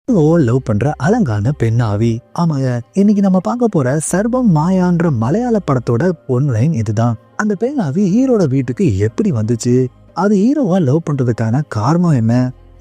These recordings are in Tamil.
லவ் பண்ற அழகான பெண்ணாவி. ஆமாங்க, இன்னைக்கு நம்ம பார்க்க போற சர்வம் மாயான்ற மலையாள படத்தோட ஒன்லைன் இதுதான். அந்த பெண்ணாவி ஹீரோட வீட்டுக்கு எப்படி வந்துச்சு, அது ஹீரோவா லவ் பண்றதுக்கான காரணம் என்ன,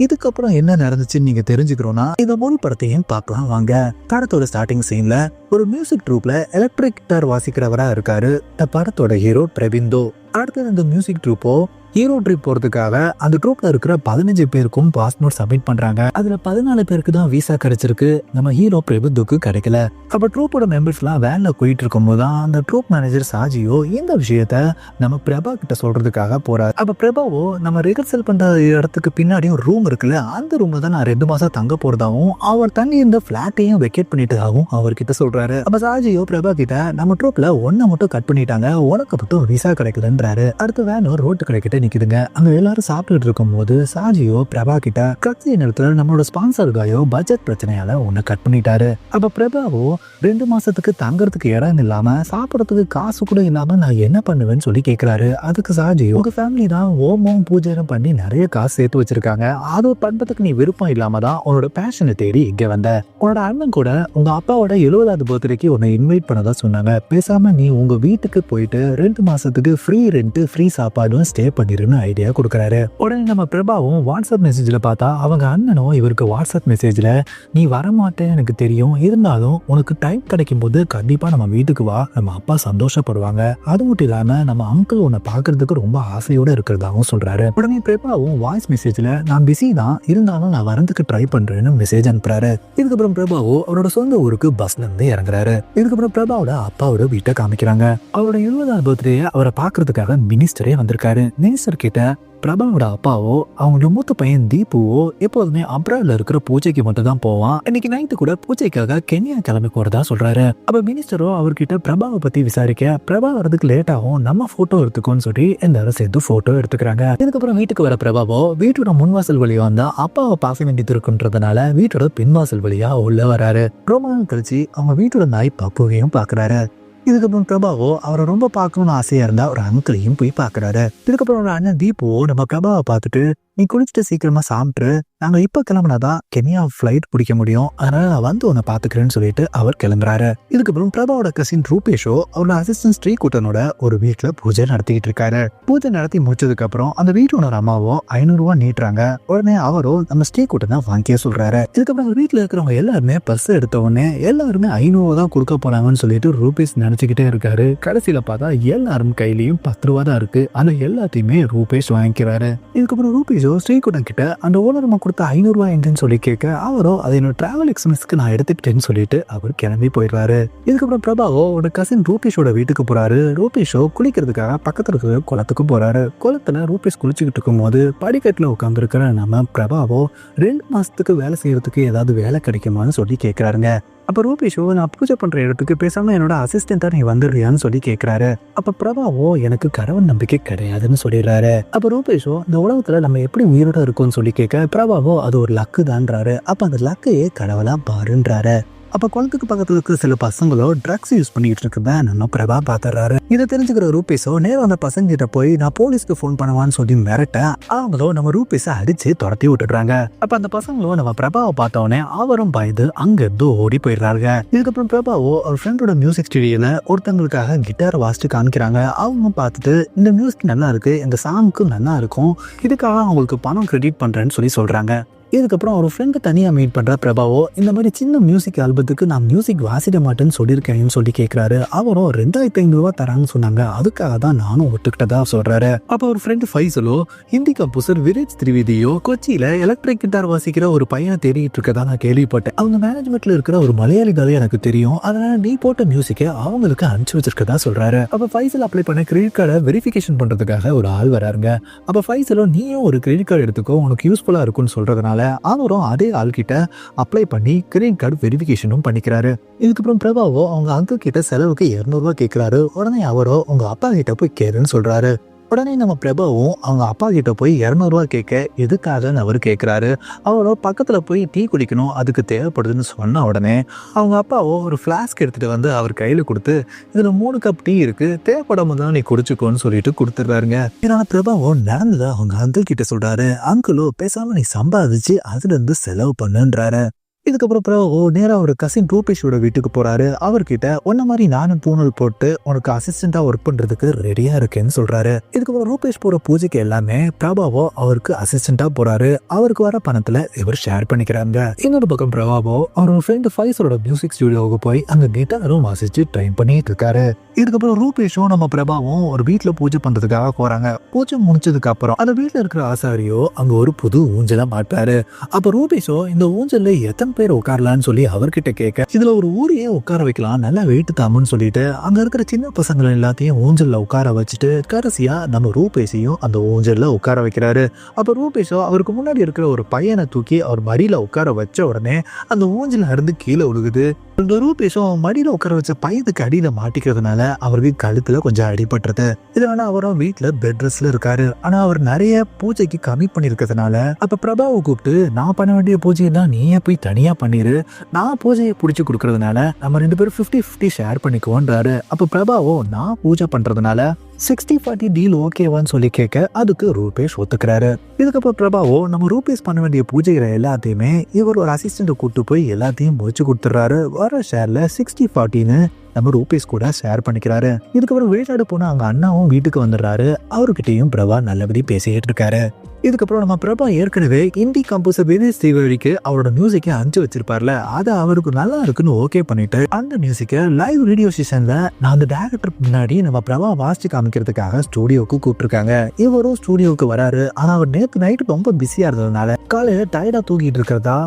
இதுக்கப்புறம் என்ன நடந்துச்சுன்னு நீங்க தெரிஞ்சுக்கிறோம்னா இந்த முழு படத்தையும் பார்க்கலாம் வாங்க. படத்தோட ஸ்டார்டிங் சீன்ல ஒரு மியூசிக் ட்ரூப்ல எலக்ட்ரிக் கிட்டார் வாசிக்கிறவரா இருக்காரு இந்த படத்தோட ஹீரோ பிரபிந்தோ. அடுத்தது இந்த மியூசிக் ட்ரூப்போ ஹீரோ ட்ரிப் போறதுக்காக அந்த ட்ரூப்ல இருக்கிற 15 பேருக்கும் பாஸ்போர்ட் சப்மிட் பண்றாங்க. அதுல 14 பேருக்கு தான் விசா கிடைச்சிருக்கு, நம்ம ஹீரோ பிரபுத்துக்கு கிடைக்கல. அப்ப ட்ரூப்போட மெம்பர்ஸ் எல்லாம் வேன்ல போயிட்டு இருக்கும் போதுதான் அந்த ட்ரூப் மேனேஜர் சாஜியோ இந்த விஷயத்த நம்ம பிரபா கிட்ட சொல்றதுக்காக போறாரு. அப்ப பிரபாவோ நம்ம ரிஹர்சல் பண்ற இடத்துக்கு பின்னாடி ஒரு ரூம் இருக்குல்ல, அந்த ரூம்ல தான் நான் 2 மாசம் தங்க போறதாவும் அவர் தங்கி இருந்த பிளாட்டையும் வெக்கேட் பண்ணிட்டதாகவும் அவர்கிட்ட சொல்றாரு. அப்ப சாஜியோ பிரபா கிட்ட நம்ம ட்ரூப்ல ஒன்ன மட்டும் கட் பண்ணிட்டாங்க, உனக்கு மட்டும் விசா கிடைக்கலன்றாரு. அடுத்து வேன் ஒரு ரோட்டு கிடைக்கிட்ட நிக்குதுங்க. அங்க எல்லாரும் சாப்பிட்டுட்டு இருக்கும் போது சாஜியோ பிரபா கிட்ட கட்சி நேரத்துல நம்மளோட ஸ்பான்சர் காயோ பட்ஜெட் பிரச்சனையால உன்னை கட் பண்ணிட்டாரு. அப்ப பிரபாவோ 2 மாசத்துக்கு தங்கறதுக்கு இடம் இல்லாம சாப்பிடறதுக்கு காசு கூட இல்லாம நான் என்ன பண்ணுவேன்னு சொல்லி கேட்கிறாரு. அதுக்கு சாஜியோ உங்க ஃபேமிலி தான் ஓமம் பூஜை பண்ணி நிறைய காசு சேர்த்து வச்சிருக்காங்க, அது பண்றதுக்கு நீ விருப்பம் இல்லாம தான் உன்னோட பேஷனை தேடி இங்க வந்த. உன்னோட அண்ணன் கூட உங்க அப்பாவோட 70வது பர்த்டேக்கு உன்னை இன்வைட் பண்ணதா சொன்னாங்க, பேசாம நீ உங்க வீட்டுக்கு போயிட்டு 2 மாசத்துக்கு ஃப்ரீ ரெண்ட் ஃப்ரீ சாப்பாடும் ஸ்டே பண்ணி ஐடியா கொடுக்கறாரு. உடனே நம்ம பிரபாவும் வாட்ஸ்அப் மெசேஜ்ல பார்த்தா அவங்க அண்ணனும் இவருக்கு வாட்ஸ்அப் மெசேஜ்ல நீ வரமாட்டேன்னு எனக்கு தெரியும், இருந்தாலும் உனக்கு டைம் கிடைக்கும் போது கண்டிப்பா நம்ம வீட்டுக்கு வா, நம்ம அப்பா சந்தோஷப்படுவாங்க, அது மட்டும் இல்லாம நம்ம அங்கிள் உன்னை பாக்குறதுக்கு ரொம்ப ஆசையோட இருக்கிறதாகவும் சொல்றாரு. உடனே பிரபாவும் வாய்ஸ் மெசேஜ்ல நான் பிஸி தான், இருந்தாலும் நான் வரதுக்கு ட்ரை பண்றேன்னு மெசேஜ் அனுப்புறாரு. இதுக்கப்புறம் பிரபாவோ அவரோட சொந்த ஊருக்கு பஸ்ல இருந்து இறங்குறாரு. இதுக்கப்புறம் பிரபாவோட அப்பாவோட வீட்டை காமிக்கிறாங்க. அவரோட 70வது பர்த்டே அவரை பாக்குறதுக்காக மினிஸ்டரே வந்திருக்காரு. மினிஸ்டர் கிட்ட பிரபாவோட அப்பாவோ அவங்களோட மூத்த பையன் தீபுவோ எப்போதுமே அப்ராட்ல இருக்கிற பூஜைக்கு மட்டும் தான் போவான், இன்னைக்கு நைட்டு கூட பூஜைக்காக கென்யா கிளம்பி போறதா சொல்றாரு. அப்ப மினிஸ்டரோ அவர்கிட்ட பிரபாவை பத்தி விசாரிக்க பிரபா வரதுக்கு லேட் ஆகும், நம்ம போட்டோ எடுத்துக்கோன்னு சொல்லி எல்லாரும் சேர்த்து போட்டோ எடுத்துக்கிறாங்க. இதுக்கப்புறம் வீட்டுக்கு வர பிரபாவோ வீட்டோட முன்வாசல் வழியா வந்தா அப்பாவை பார்க்க வேண்டியது இருக்குன்றதுனால வீட்டோட பின்வாசல் வழியா உள்ள வராரு. ரொம்ப நாள் கழிச்சு அவங்க வீட்டோட நாய் பப்புவையும் பாக்குறாரு. இதுக்கப்புறம் பிரபாவோ அவரை ரொம்ப பார்க்கணும்னு ஆசையா இருந்தா ஒரு அங்கிளையும் போய் பாக்குறாரு. இதுக்கப்புறம் ஒரு அண்ணன் தீபோ நம்ம பிரபாவை பார்த்துட்டு நீ குளிச்சுட்டு சீக்கிரமா சாப்பிட்டு நாங்க இப்ப கிளம்புனாதான் கென்யா ஃபிளைட் பிடிக்க முடியும், அதனால நான் வந்து உன்னை பாத்துக்கிறேன்னு சொல்லிட்டு அவர் கிளம்புறாரு. இதுக்கப்புறம் பிரபாவோட கசின் ரூபேஷோ அவரோட அசிஸ்டன்ட் ஸ்ரீகுட்டனோட ஒரு வீட்டுல பூஜை நடத்திக்கிட்டு இருக்காரு. பூஜை நடத்தி முடிச்சதுக்கு அப்புறம் அந்த வீட்டோட அம்மாவோ 500 ரூபாய் நீட்டுறாங்க. உடனே அவரோ நம்ம ஸ்ரீகுட்டனை வாங்கிய சொல்றாரு. இதுக்கப்புறம் வீட்டுல இருக்கிறவங்க எல்லாருமே பர்ஸ் எடுத்த உடனே எல்லாருமே 500 தான் கொடுக்க போறாங்கன்னு சொல்லிட்டு ரூபேஷ் நினைச்சுக்கிட்டே இருக்காரு. கடைசியில பார்த்தா எல்லாரும் கையிலயும் 10 ரூபா தான் இருக்கு, அது எல்லாத்தையுமே ரூபேஷ் வாங்கிக்கிறாரு. இதுக்கப்புறம் ரூபேஷ் ஸ்ரீகுட்டன் கிட்ட அந்த ஓனர்மா கொடுத்த 500 ரூபாய் எங்கன்னு சொல்லி கேட்க அவரோ அதை என்னோட டிராவல் எக்ஸ்பென்ஸ்க்கு நான் எடுத்துக்கிட்டேன்னு சொல்லிட்டு அவர் கிளம்பி போயிடுறாரு. இதுக்கப்புறம் பிரபாவோ ஒரு கசின் ரூபேஷோட வீட்டுக்கு போறாரு. ரூபேஷோ குளிக்கிறதுக்காக பக்கத்துல இருக்கிற குளத்துக்கு போறாரு. குளத்துல ரூபேஷ் குளிச்சுக்கிட்டு இருக்கும் போது படிக்கட்டுல உட்கார்ந்து இருக்கிற நம்ம பிரபாவோ 2 மாசத்துக்கு வேலை செய்யறதுக்கு ஏதாவது வேலை கிடைக்குமான்னு சொல்லி கேட்கிறாருங்க. அப்ப ரூபேஷோ நான் பூஜை பண்ற இடத்துக்கு பேசாம என்னோட அசிஸ்டண்டா நீ வந்துடுறியான்னு சொல்லி கேட்கிறாரு. அப்ப பிரபாவோ எனக்கு கடவுள் நம்பிக்கை கிடையாதுன்னு சொல்லிடுறாரு. அப்ப ரூபேஷோ இந்த உலகத்துல நம்ம எப்படி உயிரோட இருக்கும்னு சொல்லி கேட்க பிரபாவோ அது ஒரு லக்கு தான்றாரு. அப்ப அந்த லக்கையே கடவுளா பாருன்றாரு. அப்ப குளத்துக்கு பக்கத்துல இருக்கிற சில பசங்களோ ட்ரக்ஸ் யூஸ் பண்ணிட்டு இருக்கிறத நம்ம பிரபா பாத்துறாரு. இதை தெரிஞ்சுக்கிற ரூபேஷோ நேரம் அந்த பசங்க கிட்ட போய் நான் போலீஸ்க்கு போன் பண்ணுவான்னு சொல்லி மிரட்ட அவங்களோ நம்ம ரூபேஷ அடிச்சு துரத்தி விட்டுடுறாங்க. அப்ப அந்த பசங்களோ நம்ம பிரபாவை பார்த்தோன்னே அவரும் பயந்து அங்க இருந்து ஓடி போயிடுறாங்க. இதுக்கப்புறம் பிரபாவோ அவர் ஃப்ரெண்டோட மியூசிக் ஸ்டுடியோல ஒருத்தவங்களுக்காக கிட்டார் வாசிச்சு காமிக்கிறாங்க. அவங்க பார்த்துட்டு இந்த மியூசிக் நல்லா இருக்கு, இந்த சாங்க்கு நல்லா இருக்கும், இதுக்காக அவங்களுக்கு பணம் கிரெடிட் பண்றேன்னு சொல்லி சொல்றாங்க. இதுக்கப்புறம் ஒரு ஃப்ரெண்டு தனியாக மீட் பண்ணுற பிரபாவோ இந்த மாதிரி சின்ன மியூசிக் ஆல்பத்துக்கு நான் மியூசிக் வாசிட மாட்டேன்னு சொல்லியிருக்கேன்னு சொல்லி கேட்குறாரு. அவரும் 2500 ரூபா தரான்னு சொன்னாங்க, அதுக்காக தான் நானும் ஒத்துக்கிட்டதா சொல்றாரு. அப்போ ஒரு ஃப்ரெண்டு ஃபைசலோ ஹிந்தி கம்போசர் விரேஜ் திரிவேதியோ கொச்சியில எலக்ட்ரிக் கிட்டார் வாசிக்கிற ஒரு பையனை தேடிட்டு இருக்கதா நான் கேள்விப்பட்டேன், அவங்க மேனேஜ்மெண்ட்ல இருக்கிற ஒரு மலையாளிகளே எனக்கு தெரியும், அதனால நீ போட்ட மியூசிக்கை அவங்களுக்கு அனுப்பிச்சு வச்சிருக்கதா சொல்றாரு. அப்போ ஃபைசல் அப்ளை பண்ண கிரெடிட் கார்டை வெரிஃபிகேஷன் பண்றதுக்காக ஒரு ஆள் வராருங்க. அப்போ ஃபைசலோ நீயும் ஒரு கிரெடிட் கார்டு எடுத்துக்கோ, உனக்கு யூஸ்ஃபுல்லா இருக்கும்னு சொல்றதுனால அவரும் அதே ஆள்கிட்ட அப்ளை பண்ணி கிரெடிட் கார்டு வெரிஃபிகேஷனும் பண்ணிக்கிறாரு. இதுக்கப்புறம் பிரபாவோ அவங்க அங்கிள் கிட்ட செலவுக்கு 200 ரூபாய் கேட்கிறாரு. உடனே அவரோ உங்க அப்பா கிட்ட போய் கேளுன்னு சொல்றாரு. உடனே நம்ம பிரபாவும் அவங்க அப்பா கிட்ட போய் 200 ரூபாய் கேட்க எதுக்காகன்னு அவர் கேட்குறாரு. அவரோ பக்கத்துல போய் டீ குடிக்கணும், அதுக்கு தேவைப்படுதுன்னு சொன்ன உடனே அவங்க அப்பாவோ ஒரு ஃப்ளாஸ்க் எடுத்துட்டு வந்து அவர் கையில கொடுத்து இதுல 3 கப் டீ இருக்கு, தேவைப்படும் போது தான் நீ குடிச்சுக்கோன்னு சொல்லிட்டு கொடுத்துடுறாருங்க. இதனால பிரபாவோ நடந்ததை அவங்க அங்கிள் கிட்ட சொல்றாரு. அங்கிளோ பேசாம நீ சம்பாதிச்சு அதுல இருந்து செலவு பண்ணுன்றாரு. இதுக்கப்புறம் பிரபு நேரா ஒரு கசின் ரூபேஷோட வீட்டுக்கு போறாரு. அவர்கிட்ட உன்ன மாதிரி நானும் பூணூல் போட்டு உனக்கு அசிஸ்டண்டா ஒர்க் பண்றதுக்கு ரெடியா இருக்கேன்னு சொல்றாரு. இதுக்கப்புறம் ரூபேஷ் போற பூஜைக்கு எல்லாமே பிரபாவோ அவருக்கு அசிஸ்டண்டா போறாரு. அவருக்கு வர பணத்துல இவர் ஷேர் பண்ணிக்கிறாங்க. இன்னொரு பக்கம் பிரபாவோ அவரோட ஃப்ரெண்ட் ஃபைசலோட மியூசிக் ஸ்டுடியோவுக்கு போய் அங்க கிட்டாரும் வாசிச்சு ட்ரைன் பண்ணிட்டு இருக்காரு. இதுக்கப்புறம் ரூபேஷும் நம்ம பிரபாவும் ஒரு வீட்டுல பூஜை பண்றதுக்காக போறாங்க. பூஜை முடிச்சதுக்கு அப்புறம் அந்த வீட்டுல இருக்கிற ஆசாரியோ அங்க ஒரு புது ஊஞ்சலை மாட்டாரு. அப்ப ரூபேஷோ இந்த ஊஞ்சல்ல எத்தனை பேர் உட்காரலான்னு சொல்லி அவர்கிட்ட கேட்க, இதுல ஒரு ஊரையே உட்கார வைக்கலாம், நல்லா வெயிட்டு தாமுன்னு சொல்லிட்டு அங்க இருக்கிற சின்ன பசங்களை எல்லாத்தையும் ஊஞ்சல்ல உட்கார வச்சுட்டு கடைசியா நம்ம ரூபேஷையும் அந்த ஊஞ்சல்ல உட்கார வைக்கிறாரு. அப்ப ரூபேஷோ அவருக்கு முன்னாடி இருக்கிற ஒரு பையனை தூக்கி அவர் மடியில உட்கார வச்ச உடனே அந்த ஊஞ்சல் இருந்து கீழே விழுகுது. இந்த ரூபேஷும் மடியில உட்கார வச்ச பையனுக்கு அடியில மாட்டிக்கிறதுனால அவருக்கு கழுத்துல கொஞ்சம் அடிபட்டுறது. இதனால அவரும் வீட்டுல பெட் ரெஸ்ட்ல இருக்காரு. ஆனா அவர் நிறைய பூஜைக்கு கம்மி பண்ணிருக்கிறதுனால அப்ப பிரபாவை கூப்பிட்டு, நான் பண்ண வேண்டிய பூஜையெல்லாம் நீயே போய் தனியா பண்ணிரு, நான் பூஜையை பிடிச்சி கொடுக்கறதுனால நம்ம 2 பேரும் 50-50 ஷேர் பண்ணிக்குவோன்றாரு. அப்ப பிரபாவோ நான் பூஜை பண்றதுனால 60-40 டீல் ஓகேவான்னு சொல்லி கேட்க அதுக்கு ரூபேஷ் ஒத்துக்கிறாரு. இதுக்கப்புறம் பிரபாவோ நம்ம ரூபேஷ் பண்ண வேண்டிய பூஜைகளை எல்லாத்தையுமே இவர் ஒரு அசிஸ்டண்ட்டை கூப்பிட்டு போய் எல்லாத்தையும் முடிச்சு கொடுத்துட்றாரு. வர ஷேர்ல 60-40ன்னு நம்ம ரூபேஷ் கூட ஷேர் பண்ணிக்கிறாரு. இதுக்கப்புறம் வெளிநாடு போன அவங்க அண்ணாவும் வீட்டுக்கு வந்துடுறாரு. அவர்கிட்டையும் பிரபா நல்லபடி பேசிட்டு இருக்காரு. இதுக்கப்புறம் நம்ம பிரபா ஏற்கனவே இந்தி கம்போசர் வினேஷ் திவாரிக்கு அவரோட மியூசிக்கை அனுப்பிச்சு வச்சிருப்பார்ல, அதை அவருக்கு நல்லா இருக்குன்னு ஓகே பண்ணிட்டு அந்த மியூசிக்கை லைவ் ரேடியோ ஸ்டேஷன்ல நான் அந்த டைரக்டர் முன்னாடி நம்ம பிரபா வாசிச்சு காமிக்கிறதுக்காக ஸ்டூடியோக்கு கூப்பிட்டுருக்காங்க. இவரும் ஸ்டூடியோக்கு வராரு. ஆனா அவர் நேற்று நைட்டு ரொம்ப பிஸியா இருந்ததுனால காலையில டயர்டா தூக்கிட்டு இருக்கிறதா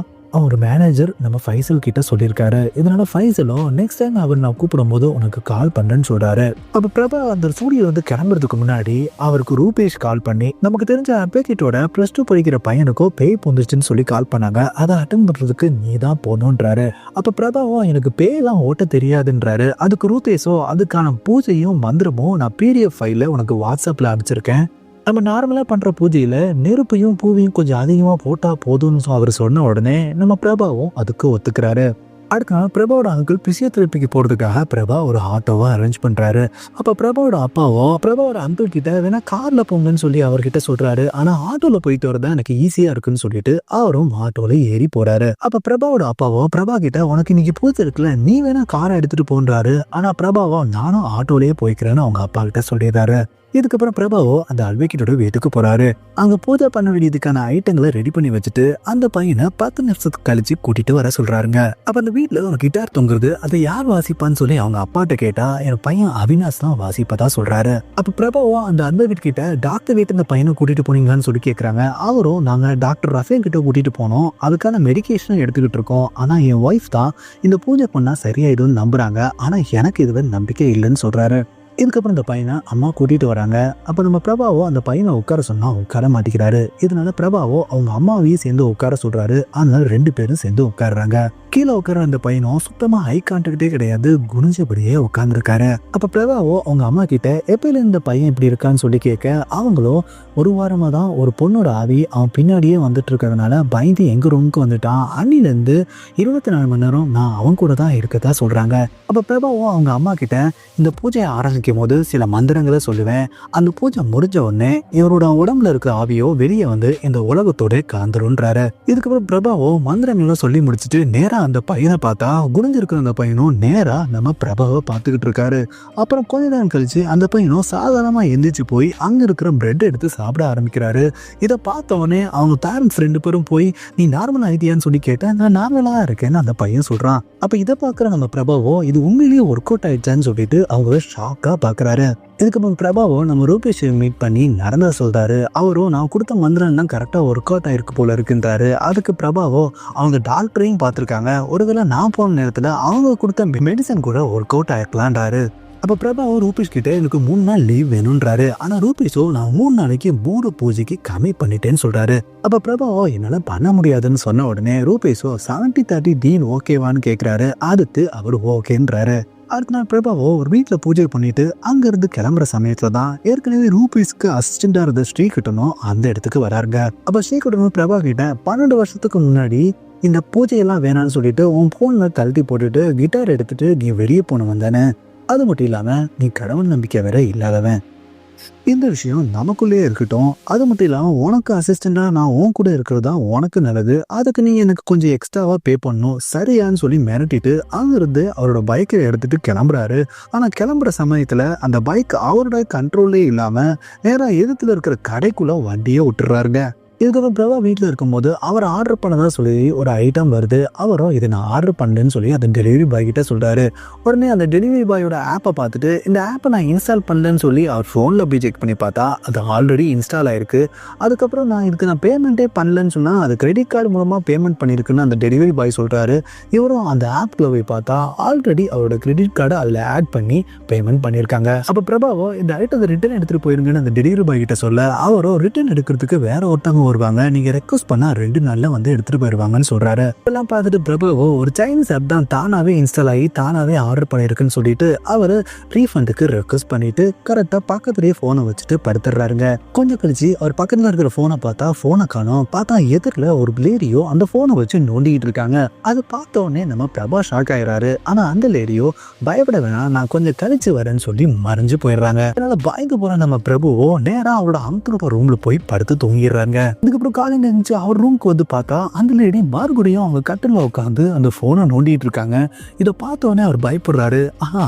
ஒரு மேனேஜர் நம்ம ஃபைசல் கிட்ட சொல்லியிருக்காரு. இதனால ஃபைசலும் நெக்ஸ்ட் டைம் அவர் நான் கூப்பிடும் போது உனக்கு கால் பண்றேன்னு சொல்றாரு. அப்ப பிரபா அந்த ஸ்டூடியோ வந்து கிளம்புறதுக்கு முன்னாடி அவருக்கு ரூபேஷ் கால் பண்ணி, நமக்கு தெரிஞ்ச அட்வொகேட்டோட +2 படிக்கிற பையனுக்கோ பேய் பூந்துச்சுன்னு சொல்லி கால் பண்ணாங்க, அதை அட்டன் பண்றதுக்கு நீ தான் போகணுன்றாரு. அப்ப பிரபாவும் எனக்கு பேயெல்லாம் ஓட்ட தெரியாதுன்றாரு. அதுக்கு ரூபேஷோ அதுக்கான பூஜையும் மந்திரமும் நான் PDF ஃபைல உனக்கு வாட்ஸ்அப்ல அனுப்பிச்சிருக்கேன், நம்ம நார்மலா பண்ற பூஜையில நெருப்பையும் பூவையும் கொஞ்சம் அதிகமா போட்டா போதும்னு அவர் சொன்ன உடனே நம்ம பிரபாவும் அதுக்கு ஒத்துக்கிறாரு. அடுத்த நாள் பிரபாவோட அங்கிள் பிசியோதெரபிக்கு போறதுக்காக பிரபா ஒரு ஆட்டோவை அரேஞ்ச் பண்றாரு. அப்ப பிரபாவோட அப்பாவோ பிரபாவோட அங்கிள் கிட்ட வேணா கார்ல போங்கன்னு சொல்லி அவர்கிட்ட சொல்றாரு. ஆனா ஆட்டோல போயிட்டு வரதான் எனக்கு ஈஸியா இருக்குன்னு சொல்லிட்டு அவரும் ஆட்டோல ஏறி போறாரு. அப்ப பிரபாவோட அப்பாவோ பிரபா கிட்ட உனக்கு இன்னைக்கு பூஜை இருக்குல்ல, நீ வேணா காரை எடுத்துட்டு போன்றாரு. ஆனா பிரபாவோ நானும் ஆட்டோலயே போய்க்கிறேன்னு அவங்க அப்பா கிட்ட சொல்லிடுறாரு. இதுக்கப்புறம் பிரபாவோ அந்த அட்வொகேட்டோட வீட்டுக்கு போறாரு. அங்க பூஜை பண்ண வேண்டியதுக்கான ஐட்டங்களை ரெடி பண்ணி வச்சுட்டு அந்த பையனை 10 நிமிஷத்துக்கு கழிச்சு கூட்டிட்டு வர சொல்றாருங்க. அப்ப அந்த வீட்டுல ஒரு கிட்டார் தொங்குறது, அதை யார் வாசிப்பான்னு சொல்லி அவங்க அப்பாட்ட கேட்டா என் பையன் அவினாஷ் தான் வாசிப்பதா சொல்றாரு. அப்ப பிரபாவோ அந்த அட்வொகேட் கிட்ட டாக்டர் வீட்டு இந்த பையனை கூட்டிட்டு போனீங்களான்னு சொல்லி கேட்கறாங்க. அவரும் நாங்க டாக்டர் ரஃபேல் கிட்ட கூட்டிட்டு போனோம், அதுக்கான மெடிக்கேஷன் எடுத்துக்கிட்டு இருக்கோம், ஆனா என் ஒய்ஃப் தான் இந்த பூஜை பண்ணா சரியாயிடும் நம்புறாங்க, ஆனா எனக்கு இதுல நம்பிக்கை இல்லைன்னு சொல்றாரு. இதுக்கப்புறம் இந்த பையனை அம்மா கூட்டிட்டு வராங்க. அப்ப நம்ம பிரபாவோ அந்த பையனை உட்கார சொன்னா உட்கார மாட்டேங்கிறாரு. இதனால பிரபாவோ அவங்க அம்மாவையும் சேர்ந்து உட்கார சொல்றாரு. அதனால 2 பேரும் சேர்ந்து உட்காடுறாங்க. கீழே உட்கார அந்த பையனும் சுத்தமா ஹை கான்டாக்டே கிடையாது, குனிஞ்சபடியே உட்கார்ந்துருக்காரு. அப்ப பிரபாவோ அவங்க அம்மா கிட்ட எப்பயில இந்த பையன் இப்படி இருக்கான்னு சொல்லி கேட்க, அவங்களும் 1 வாரமா தான் ஒரு பொண்ணோட ஆவி அவன் பின்னாடியே வந்துட்டு இருக்கிறதுனால பயந்து எங்க ரூமுக்கு வந்துட்டான், அன்னில இருந்து 24 மணி நேரம் நான் அவன் கூட தான் இருக்கதா சொல்றாங்க. அப்ப பிரபாவோ அவங்க அம்மா கிட்ட இந்த பூஜையை ஆரம்பிக்கும் போது சில மந்திரங்களை சொல்லுவேன், அந்த பூஜை முடிஞ்ச உடனே இவரோட உடம்புல இருக்க ஆவியோ வெளியே வந்து இந்த உலகத்தோட கலந்துருன்றாரு. இதுக்கப்புறம் பிரபாவோ மந்திரங்களும் சொல்லி முடிச்சுட்டு நேரா அந்த பையனை பார்த்தா குனிஞ்சிருக்கிற அந்த பையனும் நேரா நம்ம பிரபாவை பார்த்துக்கிட்டு இருக்காரு. அப்புறம் கொஞ்ச நேரம் கழிச்சு அந்த பையனும் சாதாரணமா எந்திரிச்சு போய் அங்க இருக்கிற பிரெட் எடுத்து சாப்பிட ஆரம்பிக்கிறாரு. இதை பார்த்த உடனே அவங்க பேரண்ட்ஸ் 2 பேரும் போய் நீ நார்மல் ஆயிட்டியான்னு சொல்லி கேட்டேன், நான் நார்மலா இருக்கேன்னு அந்த பையன் சொல்றான். அப்ப இதை பார்க்குற நம்ம பிரபாவோ இது உண்மையிலேயே ஒர்க் அவுட் ஆயிடுச்சான்னு சொல்லிட்டு அவங்க ஷாக்கா பாக்குறாரு. இதுக்கப்புறம் பிரபாவோ நம்ம ரூபேஷை மீட் பண்ணி நடந்தா சொல்றாரு. அவரும் நான் கொடுத்த மந்திரம் தான் கரெக்டா ஒர்க் அவுட் ஆயிருக்கு போல இருக்குன்றாரு. அதுக்கு பிரபாவோ அவங்க டாக்டரையும் பார்த்துருக்காங்க, ஒருவேளை நான் போன நேரத்துல அவங்க கொடுத்த மெடிசன் கூட ஒர்க் அவுட் ஆயிருக்கலான்றாரு. அப்ப பிரபாவோ ரூபேஷ் கிட்ட எனக்கு 3 நாள் லீவ் வேணும்ன்றாரு. ஆனா ரூபேஷோ நான் 3 நாளைக்கு 3 பூஜைக்கு கம்மி பண்ணிட்டேன்னு சொல்றாரு. அப்ப பிரபாவோ என்னால பண்ண முடியாதுன்னு சொன்ன உடனே ரூபேஷோ 70-30 டீல் ஓகேவான்னு கேட்கிறாரு. அதுக்கு அவர் ஓகேன்றாரு. அடுத்த நாள் பிரபாவோ ஒரு வீட்டில் பூஜை பண்ணிட்டு அங்கிருந்து கிளம்புற சமயத்துல தான் ஏற்கனவே ரூபேஷ்க்கு அசிஸ்டண்டா இருந்த ஸ்ரீகுட்டனும் அந்த இடத்துக்கு வராருங்க. அப்ப ஸ்ரீகுட்டனும் பிரபா கிட்ட 12 வருஷத்துக்கு முன்னாடி இந்த பூஜையெல்லாம் வேணான்னு சொல்லிட்டு உன் போன்ல கழட்டி போட்டுட்டு கிட்டார் எடுத்துட்டு நீ வெளியே போனவன் தானே, அது மட்டும் இல்லாம நீ கடவுள் நம்பிக்கை வேற இல்லாதவன், இந்த விஷயம் நமக்குள்ளேயே இருக்கட்டும். அது மட்டும் இல்லாம உனக்கு அசிஸ்டண்டா நான் உன் கூட இருக்கிறது தான் உனக்கு நல்லது. அதுக்கு நீ எனக்கு கொஞ்சம் எக்ஸ்ட்ராவா பே பண்ணணும் சரியான்னு சொல்லி மிரட்டிட்டு அங்கிருந்து அவரோட பைக்கை எடுத்துட்டு கிளம்புறாரு. ஆனா கிளம்புற சமயத்துல அந்த பைக் அவரோட கண்ட்ரோல்லே இல்லாம நேரா எதிர்த்துல இருக்கிற கடைக்குள்ள வண்டியை விட்டுறாருங்க. இதுக்கப்புறம் பிரபா வீட்டில் இருக்கும்போது அவர் ஆர்டர் பண்ணதா சொல்லி ஒரு ஐட்டம் வருது. அவரும் இதை நான் ஆர்டர் பண்ணேன்னு சொல்லி அந்த டெலிவரி பாய் கிட்ட சொல்கிறாரு. உடனே அந்த டெலிவரி பாயோட ஆப்பை பார்த்துட்டு இந்த ஆப்பை நான் இன்ஸ்டால் பண்ணலன்னு சொல்லி அவர் ஃபோனில் போய் செக் பண்ணி பார்த்தா அது ஆல்ரெடி இன்ஸ்டால் ஆயிருக்கு. அதுக்கப்புறம் நான் பேமெண்ட்டே பண்ணலன்னு சொன்னால் அது கிரெடிட் கார்டு மூலமாக பேமெண்ட் பண்ணியிருக்குன்னு அந்த டெலிவரி பாய் சொல்கிறாரு. இவரும் அந்த ஆப்பில் போய் பார்த்தா ஆல்ரெடி அவரோட கிரெடிட் கார்டை அதில் ஆட் பண்ணி பேமெண்ட் பண்ணியிருக்காங்க. அப்போ பிரபாவோ இந்த ஐட்டத்தை ரிட்டர்ன் எடுத்துகிட்டு போயிருங்கன்னு அந்த டெலிவரி பாய் கிட்ட சொல்ல அவரும் ரிட்டர்ன் எடுக்கிறதுக்கு வேற ஒருத்தவங்க வருவாங்க, நீங்க ரெக்வஸ்ட் பண்ணா 2 நாள்ல வந்து எடுத்துட்டு போயிருவாங்கன்னு சொல்றாரு. இதெல்லாம் பார்த்துட்டு பிரபுவோ ஒரு சைனீஸ் ஆப் தான் தானாவே இன்ஸ்டால் ஆகி தானாவே ஆர்டர் பண்ணிருக்குன்னு சொல்லிட்டு அவரு ரீஃபண்டுக்கு ரெக்வஸ்ட் பண்ணிட்டு கரெக்டா பக்கத்துலயே போனை வச்சுட்டு படுத்துறாருங்க. கொஞ்சம் கழிச்சு அவர் பக்கத்துல இருக்கிற போனை பார்த்தா போனை காணோம். பார்த்தா எதிரில் ஒரு லேடியோ அந்த போனை வச்சு நோண்டிக்கிட்டு இருக்காங்க. அது பார்த்த உடனே நம்ம பிரபா ஷாக் ஆயிராரு. ஆனா அந்த லேடியோ பயப்பட வேணாம் நான் கொஞ்சம் கழிச்சு வரேன்னு சொல்லி மறைஞ்சு போயிடுறாங்க. அதனால பயந்து போற நம்ம பிரபுவோ நேரா அவரோட அங்கிளோட ரூம்ல போய் படுத்து தூங்கிடுறாங்க. அதுக்கப்புறம் காலையில் இருந்துச்சு அவர் ரூம்க்கு வந்து பார்த்தா அந்த லேடி மறுபடியும் அவங்க கட்டில உட்காந்து அந்த போனை நோண்டிட்டு இருக்காங்க. இதை பார்த்தோன்னே அவர் பயப்படுறாரு.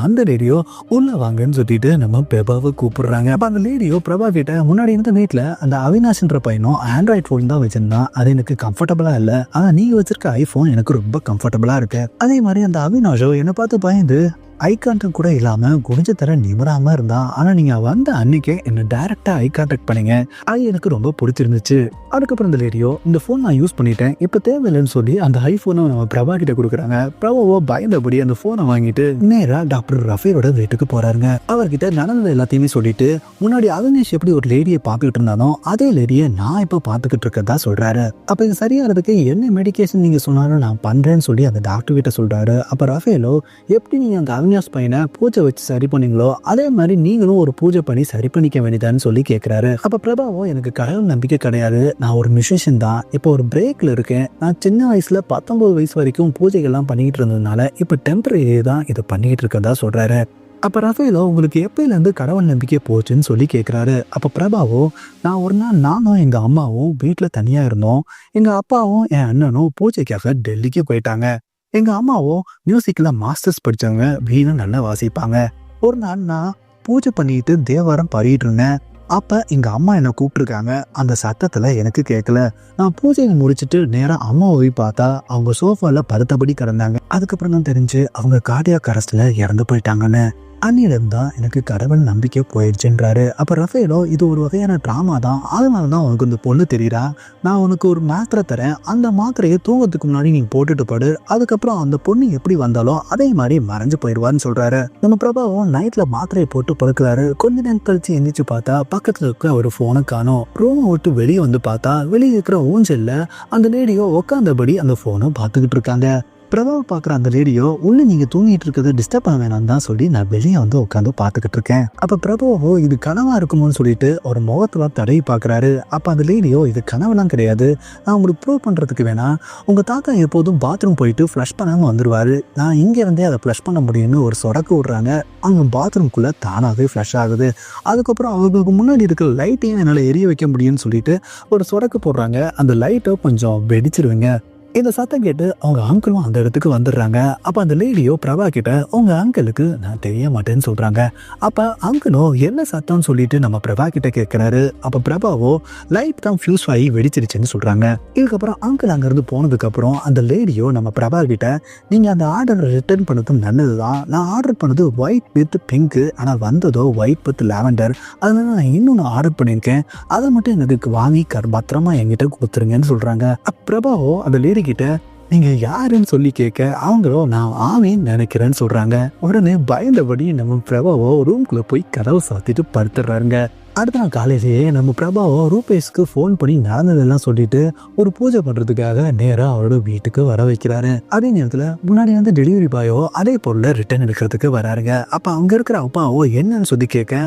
அந்த லேடியோ உள்ள வாங்கன்னு சொல்லிட்டு நம்ம பிரபாவை கூப்பிடுறாங்க. அப்ப அந்த லேடியோ பிரபா கிட்ட முன்னாடி இருந்த வீட்டுல அந்த அவினாஷ்ன்ற பையனும் ஆண்ட்ராய்ட் போன் தான் வச்சிருந்தான், அது எனக்கு கம்ஃபர்டபுளா இல்ல. ஆனா நீங்க வச்சிருக்க ஐபோன் எனக்கு ரொம்ப கம்ஃபர்டபுளா இருக்கு. அதே மாதிரி அந்த அவினாஷோ என்னை பார்த்து பயந்து ஐ கான்டாக்ட் கூட இல்லாம குனிஞ்ச தர நிமிராம இருந்தா. ஆனா நீங்க வந்த அன்னைக்கே என்ன டைரக்டா ஐ கான்டாக்ட் பண்ணீங்க, அது எனக்கு ரொம்ப பிடிச்சிருந்துச்சு. அதுக்கப்புறம் இந்த லேடியோ இந்த போன் நான் யூஸ் பண்ணிட்டேன் இப்ப தேவையில்லைன்னு சொல்லி அந்த ஐபோனை நம்ம பிரபா கிட்ட கொடுக்குறாங்க. பிரபாவோ பயந்தபடி அந்த போனை வாங்கிட்டு நேரா டாக்டர் ரஃபீரோட வீட்டுக்கு போறாருங்க. அவர்கிட்ட நடந்தது எல்லாத்தையுமே சொல்லிட்டு முன்னாடி அவினேஷ் எப்படி ஒரு லேடியை பார்த்துக்கிட்டு இருந்தானோ அதே லேடியை நான் இப்ப பார்த்துக்கிட்டு இருக்கதா சொல்றாரு. அப்ப இது சரியாகிறதுக்கு என்ன மெடிக்கேஷன் நீங்க சொன்னாலும் நான் பண்றேன்னு சொல்லி அந்த டாக்டர் கிட்ட சொல்றாரு. அப்ப ரஃபேலோ எப்படி நீங்க அந்த அவினாஷ் பையனை பூஜை வச்சு சரி பண்ணீங்களோ அதே மாதிரி நீங்களும் ஒரு பூஜை பண்ணி சரி பண்ணிக்க வேண்டியதான்னு சொல்லி கேட்கிறாரு. அப்ப பிரபாவோ எனக்கு கடவுள் நம்பிக்கை கிடையாது, நான் ஒரு மியூசிஷியன் தான், இப்போ ஒரு பிரேக்ல இருக்கேன். நான் சின்ன வயசுல 19 வயசு வரைக்கும் பூஜைகள்லாம் பண்ணிட்டு இருந்ததுனால இப்ப டெம்பரரி தான் இதை பண்ணிட்டு இருக்கதா சொல்றாரு. அப்ப ரஃபேலோ உங்களுக்கு எப்பயில இருந்து கடவுள் நம்பிக்கை போச்சுன்னு சொல்லி கேட்கிறாரு. அப்ப பிரபாவோ நான் ஒரு நாள் நானும் எங்க அம்மாவும் வீட்டுல தனியா இருந்தோம். எங்க அப்பாவும் என் அண்ணனும் பூஜைக்காக டெல்லிக்கு போயிட்டாங்க. எங்க அம்மாவோ மியூசிக்ல மாஸ்டர்ஸ் படிச்சவங்க, வீணை நல்லா வாசிப்பாங்க. ஒரு நாள் நான் பூஜை பண்ணிட்டு தேவாரம் பாடிட்டு இருந்தேன். அப்ப எங்க அம்மா என்னை கூப்பிட்டுருக்காங்க. அந்த சத்தத்துல எனக்கு கேட்கல. நான் பூஜையை முடிச்சுட்டு நேரா அம்மாவை போய் பார்த்தா அவங்க சோஃபால படுத்தபடி கிடந்தாங்க. அதுக்கப்புறம் தான் தெரிஞ்சு அவங்க கார்டியாக் அரெஸ்ட்ல இறந்து போயிட்டாங்கன்னு. அன்னிலிருந்து தான் எனக்கு கடவுள் நம்பிக்கை போயிடுச்சுன்றாரு. அப்போ ரஃபேலோ இது ஒரு வகையான ட்ராமா தான், அதனால தான் உனக்கு இந்த பொண்ணு தெரியுறா. நான் உனக்கு ஒரு மாத்திரை தரேன், அந்த மாத்திரையை தூங்கத்துக்கு முன்னாடி நீ போட்டுட்டு படு, அதுக்கப்புறம் அந்த பொண்ணு எப்படி வந்தாலோ அதே மாதிரி மறைஞ்சு போயிடுவான்னு சொல்றாரு. நம்ம பிரபாவும் நைட்ல மாத்திரையை போட்டு படுக்கிறாரு. கொஞ்ச நேரம் கழிச்சு எந்திரிச்சு பார்த்தா பக்கத்துல இருக்க ஒரு போனை காணோம். ரூமை விட்டு வெளியே வந்து பார்த்தா வெளியே இருக்கிற ஊஞ்சல்ல அந்த லேடியோ உட்காந்தபடி அந்த போனை பார்த்துக்கிட்டு இருக்காங்க. பிரபாவை பார்க்குற அந்த லேடியோ உள்ள நீங்க தூங்கிட்டு இருக்கிறத டிஸ்டர்ப் பண்ண வேணாம் தான் சொல்லி நான் வெளியே வந்து உட்காந்து பார்த்துக்கிட்டு இருக்கேன். அப்ப பிரபாவோ இது கனவா இருக்குமோன்னு சொல்லிட்டு ஒரு முகத்துல தடவி பார்க்குறாரு. அப்ப அந்த லேடியோ இது கனவுலாம் கிடையாது, நான் உங்களுக்கு ப்ரூவ் பண்றதுக்கு வேணா உங்க தாத்தா எப்போதும் பாத்ரூம் போயிட்டு ஃப்ளஷ் பண்ணாம வந்துருவாரு, நான் இங்க இருந்தே அதை ஃப்ளஷ் பண்ண முடியும்னு ஒரு சொடக்கு விடுறாங்க. அவங்க பாத்ரூம்குள்ள தானாவே ஃப்ளஷ் ஆகுது. அதுக்கப்புறம் அவங்களுக்கு முன்னாடி இருக்கிற லைட்டையும் என்னால் எரிய வைக்க முடியும்னு சொல்லிட்டு ஒரு சொடக்கு போடுறாங்க. அந்த லைட்டை கொஞ்சம் வெடிச்சிருவீங்க. இந்த சத்தம் கேட்டு அவங்க அங்கிளும் அந்த இடத்துக்கு வந்துடுறாங்க. அப்போ அந்த லேடியோ பிரபா கிட்ட உங்க அங்கிளுக்கு நான் தெரிய மாட்டேன்னு சொல்றாங்க. அப்ப அங்கிளோ என்ன சத்தம்னு சொல்லிட்டு நம்ம பிரபா கிட்ட கேட்கிறாரு. அப்ப பிரபாவோ லைட் தான் ஃபியூஸ் ஆகி வெடிச்சிருச்சுன்னு சொல்றாங்க. இதுக்கப்புறம் அங்கிள் அங்கிருந்து போனதுக்கு அப்புறம் அந்த லேடியோ நம்ம பிரபா கிட்ட நீங்க அந்த ஆர்டரை ரிட்டர்ன் பண்ணதும் நல்லதுதான், நான் ஆர்டர் பண்ணது ஒயிட் வித் பிங்க், ஆனா வந்ததோ ஒயிட் வித் லாவெண்டர், அதனால நான் இன்னொன்று ஆர்டர் பண்ணியிருக்கேன், அதை மட்டும் எனக்கு வாங்கி பத்திரமா என்கிட்ட கொடுத்துருங்கன்னு சொல்றாங்க. பிரபாவோ அந்த லேடி கிட்ட நீங்க யாருன்னு சொல்லி கேட்க அவங்களோ நான் ஆவேன்னு நினைக்கிறேன்னு சொல்றாங்க. உடனே பயந்தபடி நம்ம பிரபாவோ ரூம்குள்ள போய் கதவை சாத்திட்டு படுத்துறாருங்க. அடுத்த நாள் காலையிலேயே நம்ம பிரபாவோ ரூபேஷ்க்கு ஃபோன் பண்ணி நடந்ததெல்லாம் சொல்லிட்டு ஒரு பூஜை பண்றதுக்காக நேரா அவரோட வீட்டுக்கு வர வைக்கிறாரு. அதே நேரத்துல முன்னாடி வந்து டெலிவரி பாயோ அதே பொருளை ரிட்டர்ன் எடுக்கிறதுக்கு வராருங்க. அப்ப அங்க இருக்கிற அப்பாவோ என்னன்னு சொல்லி கேட்க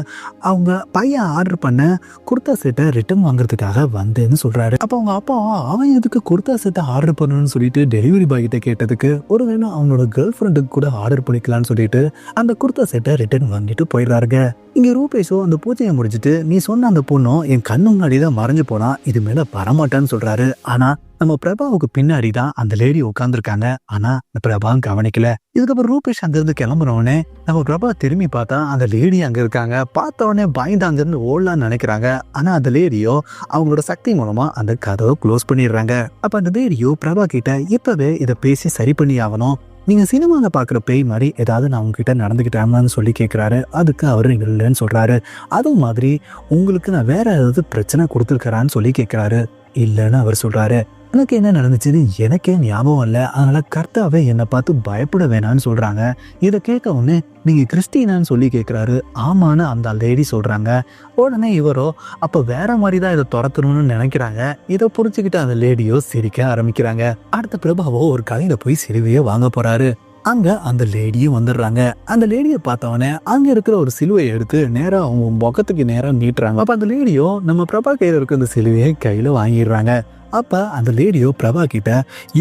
அவங்க பையன் ஆர்டர் பண்ண குர்தா செட்டை ரிட்டர்ன் வாங்குறதுக்காக வந்தேன்னு சொல்றாரு. அப்ப அவங்க அப்பா அவன் எதுக்கு குர்தா செட்டை ஆர்டர் பண்ணணும்னு சொல்லிட்டு டெலிவரி பாய் கிட்ட கேட்டதுக்கு ஒருவேளை அவனோட கேர்ள் ஃப்ரெண்டுக்கு கூட ஆர்டர் பண்ணிக்கலாம்னு சொல்லிட்டு அந்த குர்தா செட்டை ரிட்டர்ன் வாங்கிட்டு போயிடுறாருங்க. இங்க ரூபேஷோ அந்த பூஜையை முடிச்சுட்டு நீ சொன்ன அந்த பொண்ணும் என் கண்ணு முன்னாடி தான் மறைஞ்சு போனா இது மேல வரமாட்டான்னு சொல்றாரு. ஆனா நம்ம பிரபாவுக்கு பின்னாடி தான் அந்த லேடி உட்காந்துருக்காங்க. ஆனா இந்த பிரபாவும் கவனிக்கல. இதுக்கப்புறம் ரூபேஷ் அங்கிருந்து கிளம்புறவனே நம்ம பிரபா திரும்பி பார்த்தா அந்த லேடி அங்க இருக்காங்க. பார்த்த உடனே பயந்து அங்கிருந்து ஓடலான்னு நினைக்கிறாங்க. ஆனா அந்த லேடியோ அவங்களோட சக்தி மூலமா அந்த கதவை க்ளோஸ் பண்ணிடுறாங்க. அப்ப அந்த லேடியோ பிரபா கிட்ட இப்பவே இதை பேசி சரி பண்ணி ஆகணும், நீங்க சினிமால பாக்குற பேய் மாதிரி ஏதாவது நான் உங்ககிட்ட நடந்துக்கிட்டாங்கன்னு சொல்லி கேட்கிறாரு. அதுக்கு அவரு இல்லைன்னு சொல்றாரு. அது மாதிரி உங்களுக்கு நான் வேற ஏதாவது பிரச்சனை கொடுத்துருக்கிறான்னு சொல்லி கேட்கிறாரு. இல்லைன்னு அவர் சொல்றாரு. எனக்கு என்ன நடந்துச்சுன்னு எனக்கே ஞாபகம் இல்லை, அதனால கர்த்தாவே என்னை பார்த்து பயப்பட வேணான்னு சொல்றாங்க. இதை கேட்க உடனே நீங்க கிறிஸ்டினான்னு சொல்லி கேட்கிறாரு. ஆமான்னு அந்த லேடி சொல்றாங்க. உடனே இவரோ அப்ப வேற மாதிரி தான் இதை துரத்தணும்னு நினைக்கிறாங்க. இதை புரிச்சுக்கிட்டு அந்த லேடியோ சிரிக்க ஆரம்பிக்கிறாங்க. அடுத்த பிரபாவோ ஒரு கடையில போய் சிலுவையை வாங்க போறாரு. அங்க அந்த லேடியும் வந்துடுறாங்க. அந்த லேடியை பார்த்தவொடனே அங்க இருக்கிற ஒரு சிலுவையை எடுத்து நேரா அவங்க முகத்துக்கு நேரம் நீட்டுறாங்க. அப்ப அந்த லேடியோ நம்ம பிரபா கையில இருக்க அந்த சிலுவையை கையில வாங்கிடுறாங்க. அப்ப அந்த லேடியோ பிரபா கிட்ட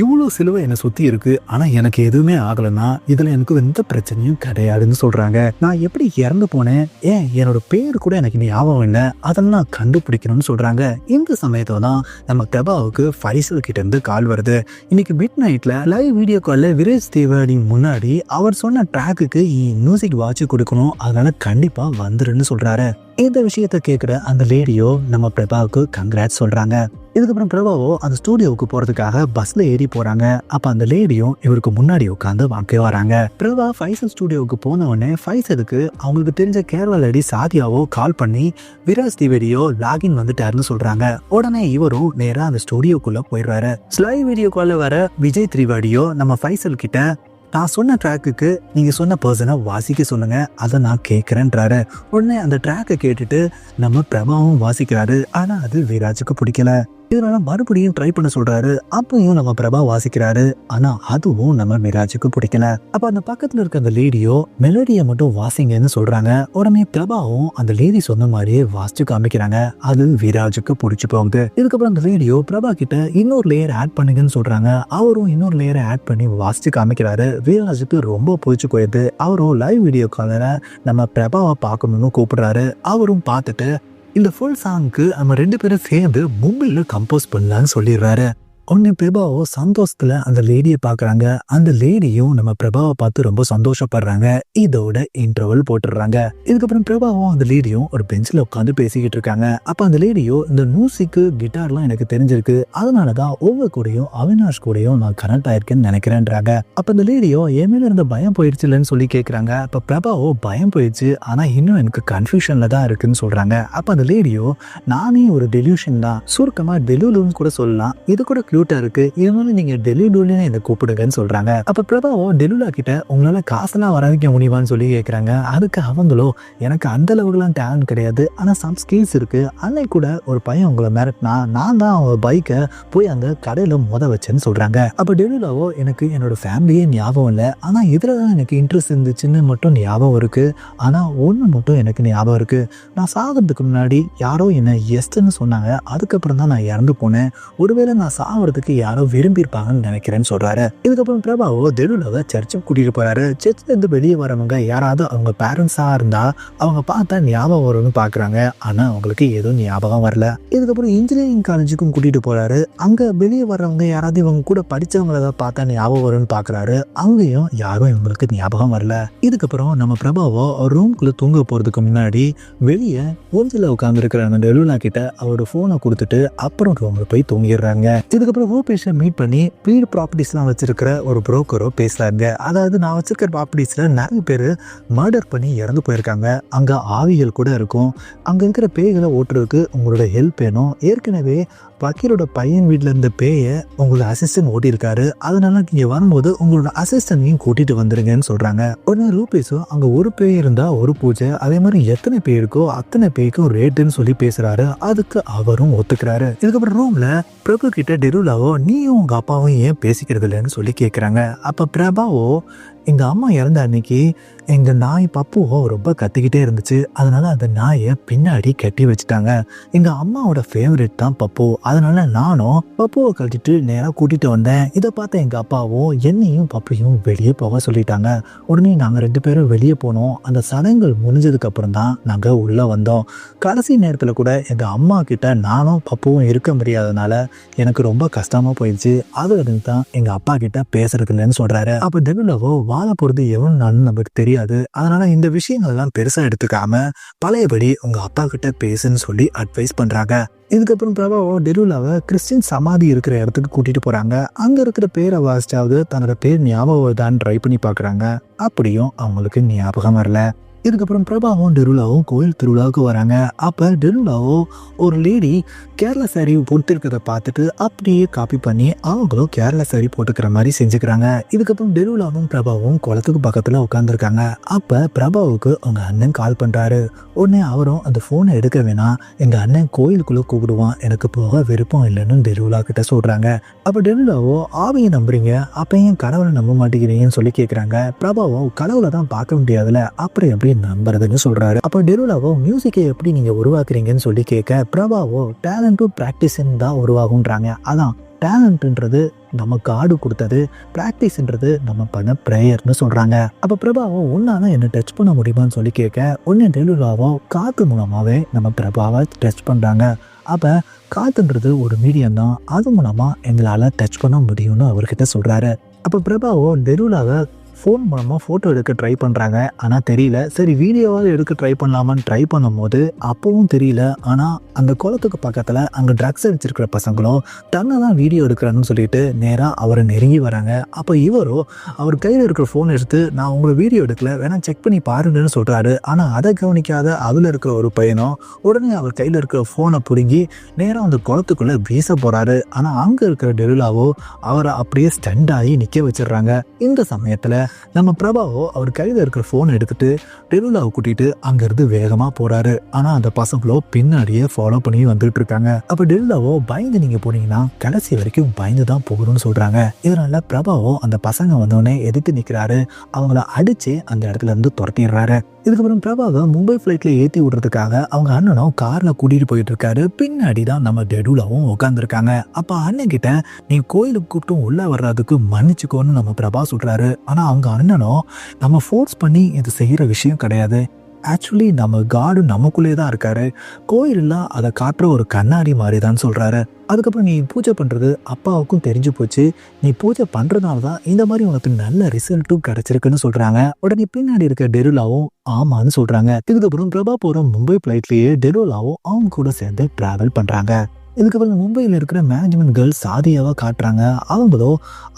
இவ்வளோ சிலுவை என்னை சுத்தி இருக்கு, ஆனா எனக்கு எதுவுமே ஆகலைன்னா இதுல எனக்கு எந்த பிரச்சனையும் கிடையாதுன்னு சொல்றாங்க. நான் எப்படி இறந்து போனேன், ஏன் என்னோட பேர் கூட எனக்கு ஞாபகம் இல்லை, அதெல்லாம் நான் கண்டுபிடிக்கணும்னு சொல்றாங்க. இந்த சமயத்துல தான் நம்ம பிரபாவுக்கு ஃபைசல் கிட்ட இருந்து கால் வருது. இன்னைக்கு மிட் நைட்ல லைவ் வீடியோ கால்ல விரேஜ் தேவாடி முன்னாடி அவர் சொன்ன ட்ராக்குக்கு மியூசிக் வாட்ச் கொடுக்கணும், அதனால கண்டிப்பா வந்துருன்னு சொல்றாரு. இந்த விஷயத்த கேட்குற அந்த லேடியோ நம்ம பிரபாவுக்கு கங்க்ராட்ஸ் சொல்றாங்க. இதுக்கப்புறம் பிரபாவோ அந்த ஸ்டூடியோவுக்கு போறதுக்காக பஸ்ல ஏறி போறாங்க. அப்ப அந்த லேடியும் இவருக்கு முன்னாடி உட்காந்து வாங்க வராங்க. பிரபா ஃபைசல் ஸ்டூடியோவுக்கு போன உடனே ஃபைசலுக்கு அவங்களுக்கு தெரிஞ்ச கேரளா லேடி சாதியாவோ கால் பண்ணி விராஜ் திவேடியோ லாகின் வந்துட்டாருன்னு சொல்றாங்க. உடனே இவரும் நேரா அந்த ஸ்டூடியோக்குள்ள போயிடுறாரு. லைவ் வீடியோ கால்ல வர விஜய் திரிவாடியோ நம்ம ஃபைசல் கிட்ட நான் சொன்ன ட்ராக்குக்கு நீங்க சொன்ன பர்சனை வாசிக்க சொல்லுங்க, அதை நான் கேட்கிறேன்றாரு. உடனே அந்த ட்ராக்கை கேட்டுட்டு நம்ம பிரபாவும் வாசிக்கிறாரு. ஆனா அது விராஜுக்கு பிடிக்கல. இதனால மறுபடியும் ட்ரை பண்ண சொல்றாரு. அப்பயும் நம்ம பிரபா வாசிக்கிறாரு. ஆனா அதுவும் நம்ம மிராஜுக்கு பிடிக்கல. அப்ப அந்த பக்கத்துல இருக்க அந்த லேடியோ மெலடியை மட்டும் வாசிங்கன்னு சொல்றாங்க. உடனே பிரபாவும் அந்த லேடி சொன்ன மாதிரியே வாசிச்சு காமிக்கிறாங்க. அது விராஜுக்கு பிடிச்சு போகுது. இதுக்கப்புறம் அந்த லேடியோ பிரபா கிட்ட இன்னொரு லேயர் ஆட் பண்ணுங்கன்னு சொல்றாங்க. அவரும் இன்னொரு லேயரை ஆட் பண்ணி வாசிச்சு காமிக்கிறாரு. விராஜுக்கு ரொம்ப பிடிச்சு போயிடுது. அவரும் லைவ் வீடியோ காலில் நம்ம பிரபாவை பார்க்கணும்னு கூப்பிடுறாரு. அவரும் பார்த்துட்டு இந்த ஃபுல் சாங்க்கு நம்ம 2 பேரும் சேர்ந்து மும்பையில் கம்போஸ் பண்ணலான்னு சொல்லிடுறாரு. உடனே பிரபாவோ சந்தோஷத்துல அந்த லேடியை பாக்குறாங்க. அந்த லேடியும் நம்ம பிரபாவை பார்த்து ரொம்ப சந்தோஷப்படுறாங்க. இதோட இன்டர்வல் போட்டுடுறாங்க. இதுக்கப்புறம் பிரபாவும் அந்த லேடியும் ஒரு பெஞ்சில் உட்காந்து பேசிக்கிட்டு இருக்காங்க. அப்ப அந்த லேடியோ இந்த மியூசிக்கு கிட்டார்லாம் எனக்கு தெரிஞ்சிருக்கு, அதனாலதான் ஒவ்வொரு கூடயும் அவினாஷ் கூடயும் நான் கனெக்ட் ஆயிருக்கேன்னு நினைக்கிறேன்றாங்க. அப்ப அந்த லேடியோ என் மேல இருந்த பயம் போயிடுச்சு இல்லைன்னு சொல்லி கேட்கறாங்க. அப்ப பிரபாவோ பயம் போயிடுச்சு, ஆனா இன்னும் எனக்கு கன்ஃபியூஷன்ல தான் இருக்குன்னு சொல்றாங்க. அப்ப அந்த லேடியோ நானே ஒரு டெலியூஷன் தான், சுருக்கமா டெலுலுன்னு கூட சொல்லலாம், இது கூட இருக்கு, இருந்தாலும் நீங்க டெலுலுன்னு என்ன கூப்பிடுங்கன்னு சொல்றாங்க. அப்ப பிரபாவோ டெலுலா கிட்ட உங்களால காசெல்லாம் வர வைக்க முடியுமான்னு சொல்லி கேட்கறாங்க. அதுக்கு அவங்களோ எனக்கு அந்த அளவுக்குலாம் டேலண்ட் கிடையாது, ஆனா சம் ஸ்கில்ஸ் இருக்கு. அன்னைக்கு கூட ஒரு பையன் உங்களை மிரட்டினா நான் தான் அவன் பைக்கை போய் அந்த கடையில வச்சேன்னு சொல்றாங்க. அப்ப டெலுலாவோ எனக்கு என்னோட ஃபேமிலியே ஞாபகம் இல்லை, ஆனா இதுலதான் எனக்கு இன்ட்ரெஸ்ட் இருந்துச்சுன்னு மட்டும் ஞாபகம் இருக்கு. ஆனா ஒண்ணு மட்டும் எனக்கு ஞாபகம் இருக்கு, நான் சாகிறதுக்கு முன்னாடி யாரோ என்ன எஸ்ன்னு சொன்னாங்க, அதுக்கப்புறம் தான் நான் இறந்து போனேன். ஒருவேளை நான் சாகிறதுக்கு யாரோ விரும்பியிருப்பாங்கன்னு நினைக்கிறேன்னு சொல்றாரு. இதுக்கப்புறம் பிரபாவோ டெலுலாவை சர்ச்சுக்கு கூட்டிட்டு போறாரு. சர்ச்சில் இருந்து வெளியே வரவங்க யாராவது அவங்க பேரண்ட்ஸா இருந்தா அவங்க பார்த்தா ஞாபகம் வரும்னு பாக்குறாங்க. ஆனா அவங்களுக்கு எதுவும் ஞாபகம் வரல. இதுக்கப்புறம் இன்ஜினியரிங் காலேஜுக்கும் கூட்டிட்டு போறாரு. அங்க வெளியே வர்றவங்க யாராவது இவங்க கூட படிச்சவங்கள பார்த்தா ஞாபகம் வரும்னு பாக்குறாரு. அங்கேயும் யாரும் இவங்களுக்கு ஞாபகம் வரல. இதுக்கப்புறம் நம்ம பிரபாவோ ரூம்குள்ள தூங்க போறதுக்கு முன்னாடி வெளியே ஊஞ்சல உட்கார்ந்து இருக்கிற அந்த டெலுலா கிட்ட அவரோட போனை கொடுத்துட்டு அப்புறம் ரூம்ல போய் தூங்கிடுறாங்க. இதுக்கப்புறம் ரூபேஷை மீட் பண்ணி வீடு ப்ராப்பர்ட்டிஸ்லாம் வச்சிருக்கிற ஒரு புரோக்கரோ பேசுறாங்க. அதாவது நான் வச்சிருக்கிற ப்ராப்பர்ட்டிஸ்ல நிறைய பேர் மர்டர் பண்ணி இறந்து போயிருக்காங்க, அங்க ஆவிகள் கூட இருக்கும், அங்க இருக்கிற பேய்களை ஓட்டுறதுக்கு உங்களோட ஹெல்ப் வேணும், ஏற்கனவே வக்கீலோட பையன் வீட்டுல இருந்த பேய உங்களோட அசிஸ்டன்ட் ஓட்டியிருக்காரு, அதனால நீங்க வரும்போது உங்களோட அசிஸ்டன்டையும் கூட்டிட்டு வந்துருங்கன்னு சொல்றாங்க. உடனே ரூபேஷும் அங்க ஒரு பேய் இருந்தா ஒரு பூஜை, அதே மாதிரி எத்தனை பேய் இருக்கோ அத்தனை பேய்க்கும் ரேட்டுன்னு சொல்லி பேசுறாரு. அதுக்கு அவரும் ஒத்துக்கிறாரு. இதுக்கப்புறம் ரூம்ல பிரபு கிட்ட டெருலாவோ நீயும் உங்க அப்பாவும் ஏன் பேசிக்கிறது இல்லைன்னு சொல்லி கேட்குறாங்க. அப்ப பிரபாவோ எங்க அம்மா இறந்த அன்னைக்கு எங்க நாய் பப்புவோ ரொம்ப கத்திக்கிட்டே இருந்துச்சு, அதனால அந்த நாயை பின்னாடி கட்டி வச்சுட்டாங்க. எங்க அம்மாவோட ஃபேவரட் தான் பப்பு, அதனால நானும் பப்புவை கட்டிட்டு நேராக கூட்டிட்டு வந்தேன். இதை பார்த்த எங்க அப்பாவும் என்னையும் பப்பையும் வெளியே போக சொல்லிட்டாங்க. உடனே நாங்கள் 2 பேரும் வெளியே போனோம். அந்த சடங்குகள் முடிஞ்சதுக்கு அப்புறம் தான் நாங்கள் உள்ள வந்தோம். கடைசி நேரத்தில் கூட எங்க அம்மா கிட்ட நானும் பப்புவும் இருக்க முடியாதனால எனக்கு ரொம்ப கஷ்டமா போயிடுச்சு. அதுல இருந்து தான் எங்க அப்பா கிட்ட பேசுறது இல்லைன்னு சொல்றாரு. அப்ப டெகுலாவோ வாழ போறது எவனாலும் நமக்கு தெரியாது, அதனால இந்த விஷயங்கள் எல்லாம் பெருசா எடுத்துக்காம பழையபடி உங்க அப்பா கிட்ட பேசுன்னு சொல்லி அட்வைஸ் பண்றாங்க. இதுக்கப்புறம் பிரபாவோ டெருலாவை கிறிஸ்டின் சமாதி இருக்கிற இடத்துக்கு கூட்டிட்டு போறாங்க. அங்க இருக்கிற பேரை வாசிச்சாவது தன்னோட பேர் ஞாபகம் தான் ட்ரை பண்ணி பாக்குறாங்க. அப்படியும் அவங்களுக்கு ஞாபகம் வரல. இதுக்கப்புறம் பிரபாவும் டெருலாவும் கோயில் திருவிழாவுக்கு வராங்க. அப்போ டெருலாவோ ஒரு லேடி கேரளா சாரி போட்டுருக்கிறத பார்த்துட்டு அப்படியே காப்பி பண்ணி அவங்களும் கேரளா சாரி போட்டுக்கிற மாதிரி செஞ்சுக்கிறாங்க. இதுக்கப்புறம் டெருலாவும் பிரபாவும் குளத்துக்கு பக்கத்தில் உட்காந்துருக்காங்க. அப்போ பிரபாவுக்கு அவங்க அண்ணன் கால் பண்ணுறாரு. உடனே அவரும் அந்த ஃபோனை எடுக்க வேணாம், எங்கள் அண்ணன் கோயிலுக்குள்ளே கூப்பிடுவான், எனக்கு போக விருப்பம் இல்லைன்னு டெருலா கிட்ட சொல்கிறாங்க. அப்போ டெருலாவோ ஆவியை நம்புறீங்க, அப்போ ஏன் கடவுளை நம்ப மாட்டேங்கிறீங்கன்னு சொல்லி கேட்குறாங்க. பிரபாவோ கடவுளை தான் பார்க்க முடியாதுல, அப்புறம் எப்படி நம்புறதுன்னு சொல்றாரு. அப்போ டெருலாவோ மியூசிக்கை எப்படி நீங்க உருவாக்குறீங்கன்னு சொல்லி கேட்க பிரபாவோ டேலண்ட் டு பிராக்டிஸ் தான் உருவாகுன்றாங்க. அதான் டேலண்ட்ன்றது நமக்கு ஆடு கொடுத்தது, பிராக்டிஸ்ன்றது நம்ம பண்ண ப்ரேயர்னு சொல்றாங்க. அப்ப பிரபாவோ உன்னால என்ன டச் பண்ண முடியுமான்னு சொல்லி கேட்க உடனே டெருலாவோ காத்து மூலமாவே நம்ம பிரபாவை டச் பண்றாங்க. அப்ப காத்துன்றது ஒரு மீடியம் தான், அது மூலமா எங்களால டச் பண்ண முடியும்னு அவர்கிட்ட சொல்றாரு. அப்ப பிரபாவோ டெருலாவை ஃபோன் மூலமாக ஃபோட்டோ எடுக்க ட்ரை பண்ணுறாங்க, ஆனால் தெரியல. சரி வீடியோவாவது எடுக்க ட்ரை பண்ணலாமான்னு ட்ரை பண்ணும்போது அப்பவும் தெரியல. ஆனால் அந்த குளத்துக்கு பக்கத்தில் அங்கே ட்ரக்ஸ் அடிச்சிருக்கிற பசங்களும் தன்னை தான் வீடியோ எடுக்கிறான்னு சொல்லிட்டு நேராக அவரை நெருங்கி வராங்க. அப்போ இவரோ அவர் கையில் இருக்கிற ஃபோன் எடுத்து நான் உங்களை வீடியோ எடுக்கல, வேணா செக் பண்ணி பாருங்கன்னு சொல்கிறாரு. ஆனால் அதை கவனிக்காத அதில் இருக்கிற ஒரு பையனும் உடனே அவர் கையில் இருக்கிற ஃபோனை பிடுங்கி நேராக அந்த குளத்துக்குள்ளே வீச போகிறாரு. ஆனால் அங்கே இருக்கிற டெருலாவோ அவரை அப்படியே ஸ்டண்ட் ஆகி நிற்க வச்சிடுறாங்க. இந்த சமயத்தில் நம்ம பிரபாவோ அவர் கையில் இருக்கிற ஃபோன் எடுத்துட்டு டெருலாவை கூட்டிட்டு அங்கிருந்து வேகமா போறாரு. ஆனா அந்த பசங்களோ பின்னாடியே ஃபாலோ பண்ணி வந்துட்டு இருக்காங்க. அப்ப டெருலாவோ பயந்து நீங்க போனீங்கன்னா கடைசி வரைக்கும் பயந்து தான் போகணும்னு சொல்றாங்க. இதனால பிரபாவோ அந்த பசங்க வந்தோடனே எதிர்த்து நிக்கிறாரு, அவங்கள அடிச்சு அந்த இடத்துல இருந்து துரத்திடுறாரு. இதுக்கப்புறம் பிரபாவை மும்பை ஃப்ளைட்ல ஏற்றி விடுறதுக்காக அவங்க அண்ணனும் கார்ல கூட்டிட்டு போயிட்டு இருக்காரு. பின்னாடி தான் நம்ம டெருலாவும் உட்காந்துருக்காங்க. அப்ப அண்ணன் கிட்ட நீ கோயிலுக்கு கூப்பிட்டும் உள்ள வர்றதுக்கு மன்னிச்சுக்கோன்னு நம்ம பிரபா சொல்றாரு. ஆனா அவங்க அண்ணனும் நம்ம ஃபோர்ஸ் பண்ணி இது செய்யற விஷயம் கிடையாது, ஆக்சுவலி நம்ம காடு நமக்குள்ளே தான் இருக்காரு, கோயிலெல்லாம் அதை காட்டுற ஒரு கண்ணாடி மாதிரி தான் சொல்றாரு. அதுக்கப்புறம் நீ பூஜை பண்ணுறது அப்பாவுக்கும் தெரிஞ்சு போச்சு, நீ பூஜை பண்ணுறதுனால தான் இந்த மாதிரி உனக்கு நல்ல ரிசல்ட்டும் கிடச்சிருக்குன்னு சொல்கிறாங்க. உடனே பின்னாடி இருக்க டெருலாவும் ஆமான்னு சொல்கிறாங்க. இதுக்கப்புறம் பிரபா போகிற மும்பை ஃப்ளைட்லேயே டெருலாவும் அவங்க கூட சேர்ந்து ட்ராவல் பண்ணுறாங்க. இதுக்கப்புறம் மும்பையில் இருக்கிற மேனேஜ்மெண்ட் கேர்ள் சாதியாவை காட்டுறாங்க.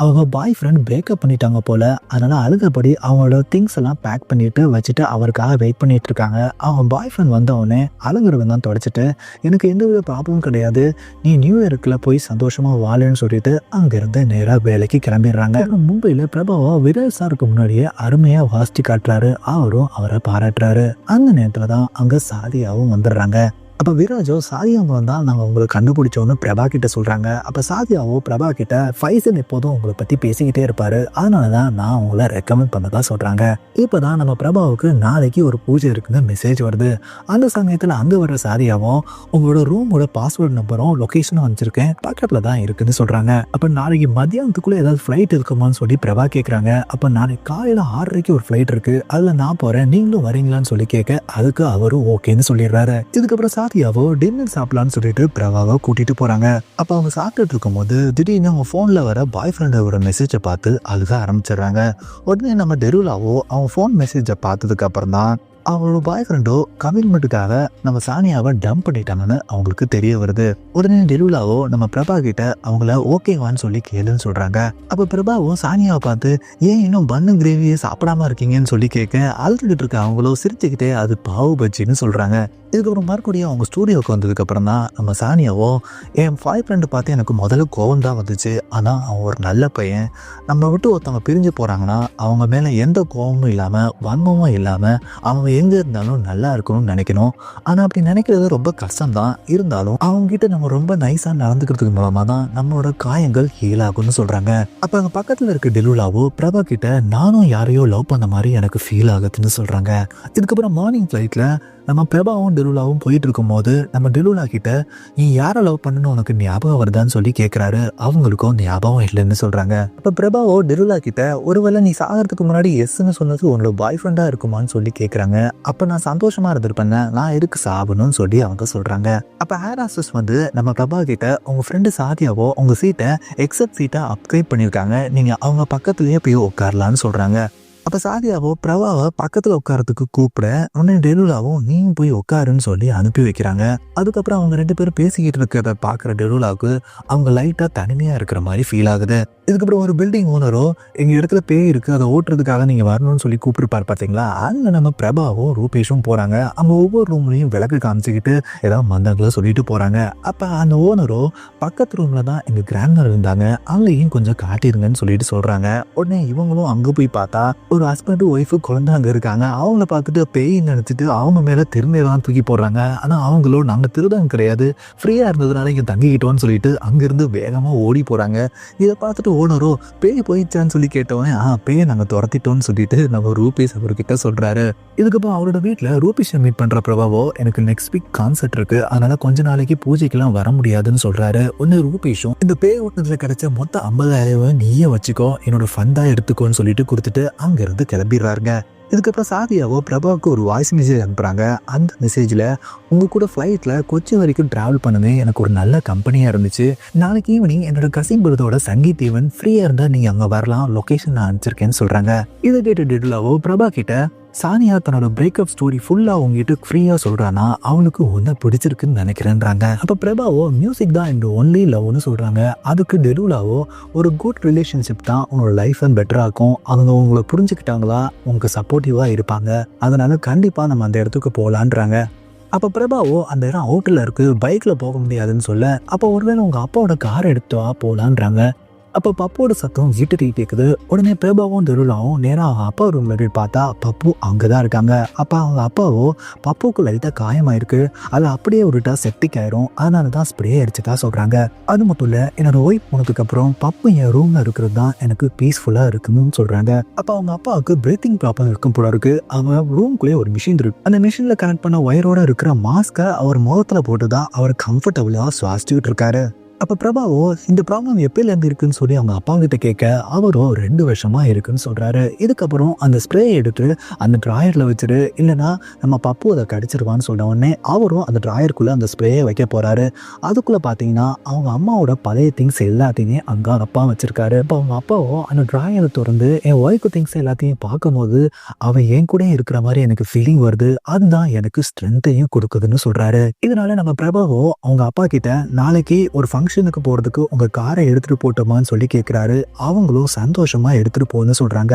அவங்க பாய் ஃப்ரெண்ட் பிரேக்கப் பண்ணிட்டாங்க போல, அதனால அழுகப்படி அவங்களோட திங்ஸ் எல்லாம் பேக் பண்ணிட்டு வச்சுட்டு அவருக்காக வெயிட் பண்ணிட்டு இருக்காங்க. அவங்க பாய் ஃப்ரெண்ட் வந்தவொடனே அழுகுறவன் தான் தொடச்சிட்டு எனக்கு எந்தவித ப்ராப்ளமும் கிடையாது, நீ நியூ இயர்க்குள்ள போய் சந்தோஷமா வாழுன்னு சொல்லிட்டு அங்கிருந்து நேராக வேலைக்கு கிளம்பிடுறாங்க. மும்பையில் பிரபாவா விரல் சாருக்கு முன்னாடியே அருமையா வாசிச்சு காட்டுறாரு. அவரும் அவரை பாராட்டுறாரு. அந்த நேரத்தில் தான் அங்க சாதியாவும் வந்துடுறாங்க. அப்போ விராஜோ சாதியாவை வந்தால் நாங்கள் உங்களை கண்டுபிடிச்சோன்னு பிரபா கிட்ட சொல்கிறாங்க. அப்போ சாதியாவோ பிரபா கிட்ட ஃபைசல் எப்போதும் உங்களை பற்றி பேசிக்கிட்டே இருப்பார், அதனால தான் நான் உங்களை ரெக்கமெண்ட் பண்ணதா சொல்கிறாங்க. இப்போ தான் நம்ம பிரபாவுக்கு நாளைக்கு ஒரு பூஜை இருக்குன்னு மெசேஜ் வருது. அந்த சமயத்தில் அங்கே வர சாதியாவும் உங்களோட ரூமோட பாஸ்வேர்டு நம்பரும் லொக்கேஷனும் அனுப்பிச்சிருக்கேன், பக்கத்தில் தான் இருக்குன்னு சொல்கிறாங்க. அப்போ நாளைக்கு மத்தியானத்துக்குள்ளே ஏதாவது ஃப்ளைட் இருக்குமான்னு சொல்லி பிரபா கேட்குறாங்க. அப்போ நாளைக்கு காலையில் 6:30 ஒரு ஃப்ளைட் இருக்குது, அதில் நான் போகிறேன், நீங்களும் வரீங்களான்னு சொல்லி கேட்க அதுக்கு அவரும் ஓகேன்னு சொல்லிடுறாரு. இதுக்கப்புறம் சாதியாவோ டின்னர் சாப்பிடலான்னு சொல்லிட்டு பிரபாவை கூட்டிட்டு போறாங்க. அப்ப அவங்க சாப்பிட்டுட்டு இருக்கும் போது திடீர்னு அவங்க போன்ல வர பாய் ஃப்ரெண்டோட மெசேஜை பார்த்து அழுக ஆரம்பிச்சிடுறாங்க. உடனே நம்ம டெருலாவோ அவங்க போன் மெசேஜை பார்த்ததுக்கு அப்புறம் தான் அவங்களோட பாய் ஃப்ரெண்டோ கமிட்மெண்ட்டுக்காக நம்ம சானியாவை டம்ப் பண்ணிட்டாங்கன்னு அவங்களுக்கு தெரிய வருது. உடனே டெலுலாவோ நம்ம பிரபா கிட்ட அவங்கள ஓகேவான்னு சொல்லி கேளுன்னு சொல்றாங்க. அப்ப பிரபாவும் சானியாவை பார்த்து ஏன் இன்னும் பன்னு கிரேவியை சாப்பிடாம இருக்கீங்கன்னு சொல்லி கேட்க அழுதுகிட்டு இருக்க அவங்களோ சிரிச்சுக்கிட்டே அது பாவு பஜ்ஜின்னு சொல்றாங்க. இதுக்கப்புறம் மறுபடியும் அவங்க ஸ்டூடியோவுக்கு வந்ததுக்கு அப்புறம் தான் நம்ம சானியாவோ என் பாய் ஃப்ரெண்டு பார்த்து எனக்கு முதல்ல கோவம் தான் வந்துச்சு, ஆனால் அவன் ஒரு நல்ல பையன், நம்ம விட்டு ஒருத்தவங்க பிரிஞ்சு போகிறாங்கன்னா அவங்க மேலே எந்த கோவமும் இல்லாமல் வன்மமும் இல்லாமல் அவங்க எங்கே இருந்தாலும் நல்லா இருக்கணும்னு நினைக்கணும். ஆனால் அப்படி நினைக்கிறது ரொம்ப கஷ்டம்தான். இருந்தாலும் அவங்ககிட்ட நம்ம ரொம்ப நைஸாக நடந்துக்கிறதுக்கு மூலமாக தான் நம்மளோட காயங்கள் ஹீல் ஆகும்னு சொல்கிறாங்க. அப்போ அங்கே பக்கத்தில் இருக்க டெலுலாவோ பிரபா கிட்ட நானும் யாரையோ லவ் பண்ண மாதிரி எனக்கு ஃபீல் ஆகுதுன்னு சொல்கிறாங்க. இதுக்கப்புறம் மார்னிங் ஃப்ளைட்டில் நம்ம பிரபாவும் டெலுலாவும் போயிட்டு இருக்கும்போது நம்ம டெலுலா கிட்ட நீ யாரை லவ் பண்ணணும் உனக்கு ஞாபகம் வருதான்னு சொல்லி கேட்குறாரு. அவங்களுக்கும் ஞாபகம் இல்லைன்னு சொல்கிறாங்க. அப்போ பிரபாவோ டெலுலா கிட்ட ஒருவேளை நீ சாகிறதுக்கு முன்னாடி எஸ்ன்னு சொன்னது உன்னோட பாய் ஃப்ரெண்டாக இருக்குமான்னு சொல்லி கேட்குறாங்க. அப்போ நான் சந்தோஷமாக இருந்திருப்பேன், நான் எதுக்கு சாகணும்னு சொல்லி அவங்க சொல்கிறாங்க. அப்போ ஹேராசஸ் வந்து நம்ம பிரபா கிட்ட உங்கள் ஃப்ரெண்டு சாதியாவோ உங்கள் சீட்டை எக்ஸப்ட் சீட்டை அப்கிரேட் பண்ணியிருக்காங்க, நீங்கள் அவங்க பக்கத்துலேயே போய் உட்காரலான்னு சொல்கிறாங்க. அப்போ சாதியாவோ பிரபாவை பக்கத்தில் உட்காரத்துக்கு கூப்பிட உடனே டெலுலாவும் நீ போய் உட்காருன்னு சொல்லி அனுப்பி வைக்கிறாங்க. அதுக்கப்புறம் அவங்க 2 பேரும் பேசிக்கிட்டு இருக்கிறத பார்க்குற டெலுலாவுக்கு அவங்க லைட்டாக தனிமையாக இருக்கிற மாதிரி ஃபீல் ஆகுது. இதுக்கப்புறம் ஒரு பில்டிங் ஓனரோ எங்கள் இடத்துல பேய் இருக்குது அதை ஓட்டுறதுக்காக நீங்கள் வரணும்னு சொல்லி கூப்பிட்டுருப்பார் பார்த்தீங்களா, அதில் நம்ம பிரபாவும் ரூபேஷும் போகிறாங்க. அவங்க ஒவ்வொரு ரூம்லையும் விளக்கு காமிச்சிக்கிட்டு ஏதாவது மந்தங்களை சொல்லிட்டு போகிறாங்க. அப்போ அந்த ஓனரோ பக்கத்து ரூமில் தான் எங்கள் கிராண்டர் இருந்தாங்க, அவங்களையும் கொஞ்சம் காட்டிடுங்கன்னு சொல்லிட்டு சொல்கிறாங்க. உடனே இவங்களும் அங்கே போய் பார்த்தா ஒரு ஹஸ்பண்டு ஒய்ஃபு குழந்தை அங்கே இருக்காங்க. அவங்கள பார்த்துட்டு பேய் நினச்சிட்டு அவங்க மேலே திரும்பியெல்லாம் தூக்கி போடுறாங்க. ஆனால் அவங்களோ நாங்கள் திருடம் கிடையாது, ஃப்ரீயாக இருந்ததுனால இங்கே தங்கிக்கிட்டோன்னு சொல்லிட்டு அங்கேருந்து வேகமாக ஓடி போகிறாங்க. இதை பார்த்துட்டு ஓனரோ பேய் போயிடுச்சான்னு சொல்லி கேட்டவன் பேயை நாங்கள் துரத்திட்டோன்னு சொல்லிட்டு நம்ம ரூபேஷ் அவர்கிட்ட சொல்கிறாரு. இதுக்கப்புறம் அவரோட வீட்டில் ரூபேஷை மீட் பண்ணுற பிரபாவோ எனக்கு நெக்ஸ்ட் வீக் கான்சர்ட் இருக்குது, அதனால கொஞ்ச நாளைக்கு பூஜைக்கெல்லாம் வர முடியாதுன்னு சொல்கிறாரு. ஒன்று ரூபேஷும் இந்த பேய் ஓட்டுனதில் கிடைச்ச மொத்த 50,000 நீயே வச்சுக்கோ, என்னோட ஃபண்டாக எடுத்துக்கோன்னு சொல்லிட்டு கொடுத்துட்டு அங்கேருந்து கிளம்பிடுறாருங்க. இதுக்கப்புறம் சாதியாவோ பிரபாவுக்கு ஒரு வாய்ஸ் மெசேஜ் அனுப்புகிறாங்க. அந்த மெசேஜில் உங்கள் கூட ஃப்ளைட்டில் கொச்சி வரைக்கும் ட்ராவல் பண்ணவே எனக்கு ஒரு நல்ல கம்பெனியாக இருந்துச்சு, நாளைக்கு ஈவினிங் என்னோட கசின் பிரதோட சங்கீத் ஈவன் ஃப்ரீயாக இருந்தால் நீங்கள் அங்கே வரலாம், லொக்கேஷன் நான் அனுப்பிச்சிருக்கேன்னு சொல்கிறாங்க. இதை கேட்டு டெலுலாவோ பிரபா கிட்ட சானியா தன்னோட பிரேக்கப் ஸ்டோரி ஃபுல்லாக அவங்ககிட்ட ஃப்ரீயாக சொல்கிறான்னா அவனுக்கு ஒன்றை பிடிச்சிருக்குன்னு நினைக்கிறேன்றாங்க. அப்போ பிரபாவோ மியூசிக் தான் என்னோட ஒன்லி லவ்னு சொல்கிறாங்க. அதுக்கு டெலுலாவோ ஒரு குட் ரிலேஷன்ஷிப் தான் உன்னோட லைஃப்பை பெட்டராகும், அவங்க உங்களை புரிஞ்சுக்கிட்டாங்களா உங்களுக்கு சப்போர்ட்டிவாக இருப்பாங்க, அதனால கண்டிப்பாக நம்ம அந்த இடத்துக்கு போகலான்றாங்க. அப்போ பிரபாவோ அந்த இடம் அவுட்டில் இருக்குது, பைக்கில் போக முடியாதுன்னு சொல்ல அப்போ ஒருவேளை உங்கள் அப்பாவோட காரை எடுத்து போகலான்றாங்க. அப்போ பப்போட சத்தம் வீட்டு கேட்குது. உடனே பிரபாவும் டெலுலாவும் நேராக அப்பா ரூமில் போய் பார்த்தா பப்பு அங்கே தான் இருக்காங்க. அப்போ அவங்க அப்பாவோ பப்புக்கு லைட்டாக காயமாயிருக்கு, அது அப்படியே விட்டா செப்டிக் ஆயிரும், அதனால தான் ஸ்ப்ரே அடிச்சுட்டா சொல்கிறாங்க. அது மட்டும் இல்லை என்னோட ஒய்ஃப் போனதுக்கப்புறம் பப்பு என் ரூமில் இருக்கிறது தான் எனக்கு பீஸ்ஃபுல்லாக இருக்குன்னு சொல்கிறாங்க. அப்போ அவங்க அப்பாவுக்கு பிரீத்திங் ப்ராப்ளம் இருக்கும் போல இருக்கு. அவங்க ரூம்குள்ளேயே ஒரு மிஷின் இருக்கு, அந்த மிஷினில் கனெக்ட் பண்ண ஒயரோட இருக்கிற மாஸ்கை அவர் முகத்தில் போட்டு தான் அவர் கம்ஃபர்டபுளாக சுவாசிச்சுக்கிட்டு இருக்காரு. அப்போ பிரபாவோ இந்த ப்ராப்ளம் எப்பயிலேருந்து இருக்குன்னு சொல்லி அவங்க அப்பா கிட்ட கேட்க அவரும் 2 வருஷமாக இருக்குன்னு சொல்கிறாரு. இதுக்கப்புறம் அந்த ஸ்ப்ரே எடுத்து அந்த ட்ராயரில் வச்சுரு, இல்லைனா நம்ம பப்பு அதை கடிச்சிருவான்னு சொன்ன உடனே அவரும் அந்த ட்ராயருக்குள்ளே அந்த ஸ்ப்ரேயை வைக்க போகிறாரு. அதுக்குள்ளே பார்த்தீங்கன்னா அவங்க அம்மாவோட பழைய திங்ஸ் எல்லாத்தையுமே அங்கே அப்பா வச்சுருக்காரு. இப்போ அவங்க அப்பாவோ அந்த ட்ராயரை திறந்து என் ஒய்ஃபு திங்ஸ் எல்லாத்தையும் பார்க்கும்போது அவன் என் கூட இருக்கிற மாதிரி எனக்கு ஃபீலிங் வருது, அதுதான் எனக்கு ஸ்ட்ரென்த்தையும் கொடுக்குதுன்னு சொல்கிறாரு. இதனால நம்ம பிரபாவோ அவங்க அப்பா கிட்ட நாளைக்கு ஒரு ஃபங்க்ஷனுக்கு போகிறதுக்கு உங்கள் காரை எடுத்துகிட்டு போட்டோமான்னு சொல்லி கேட்குறாரு. அவங்களும் சந்தோஷமாக எடுத்துகிட்டு போகணும்னு சொல்கிறாங்க.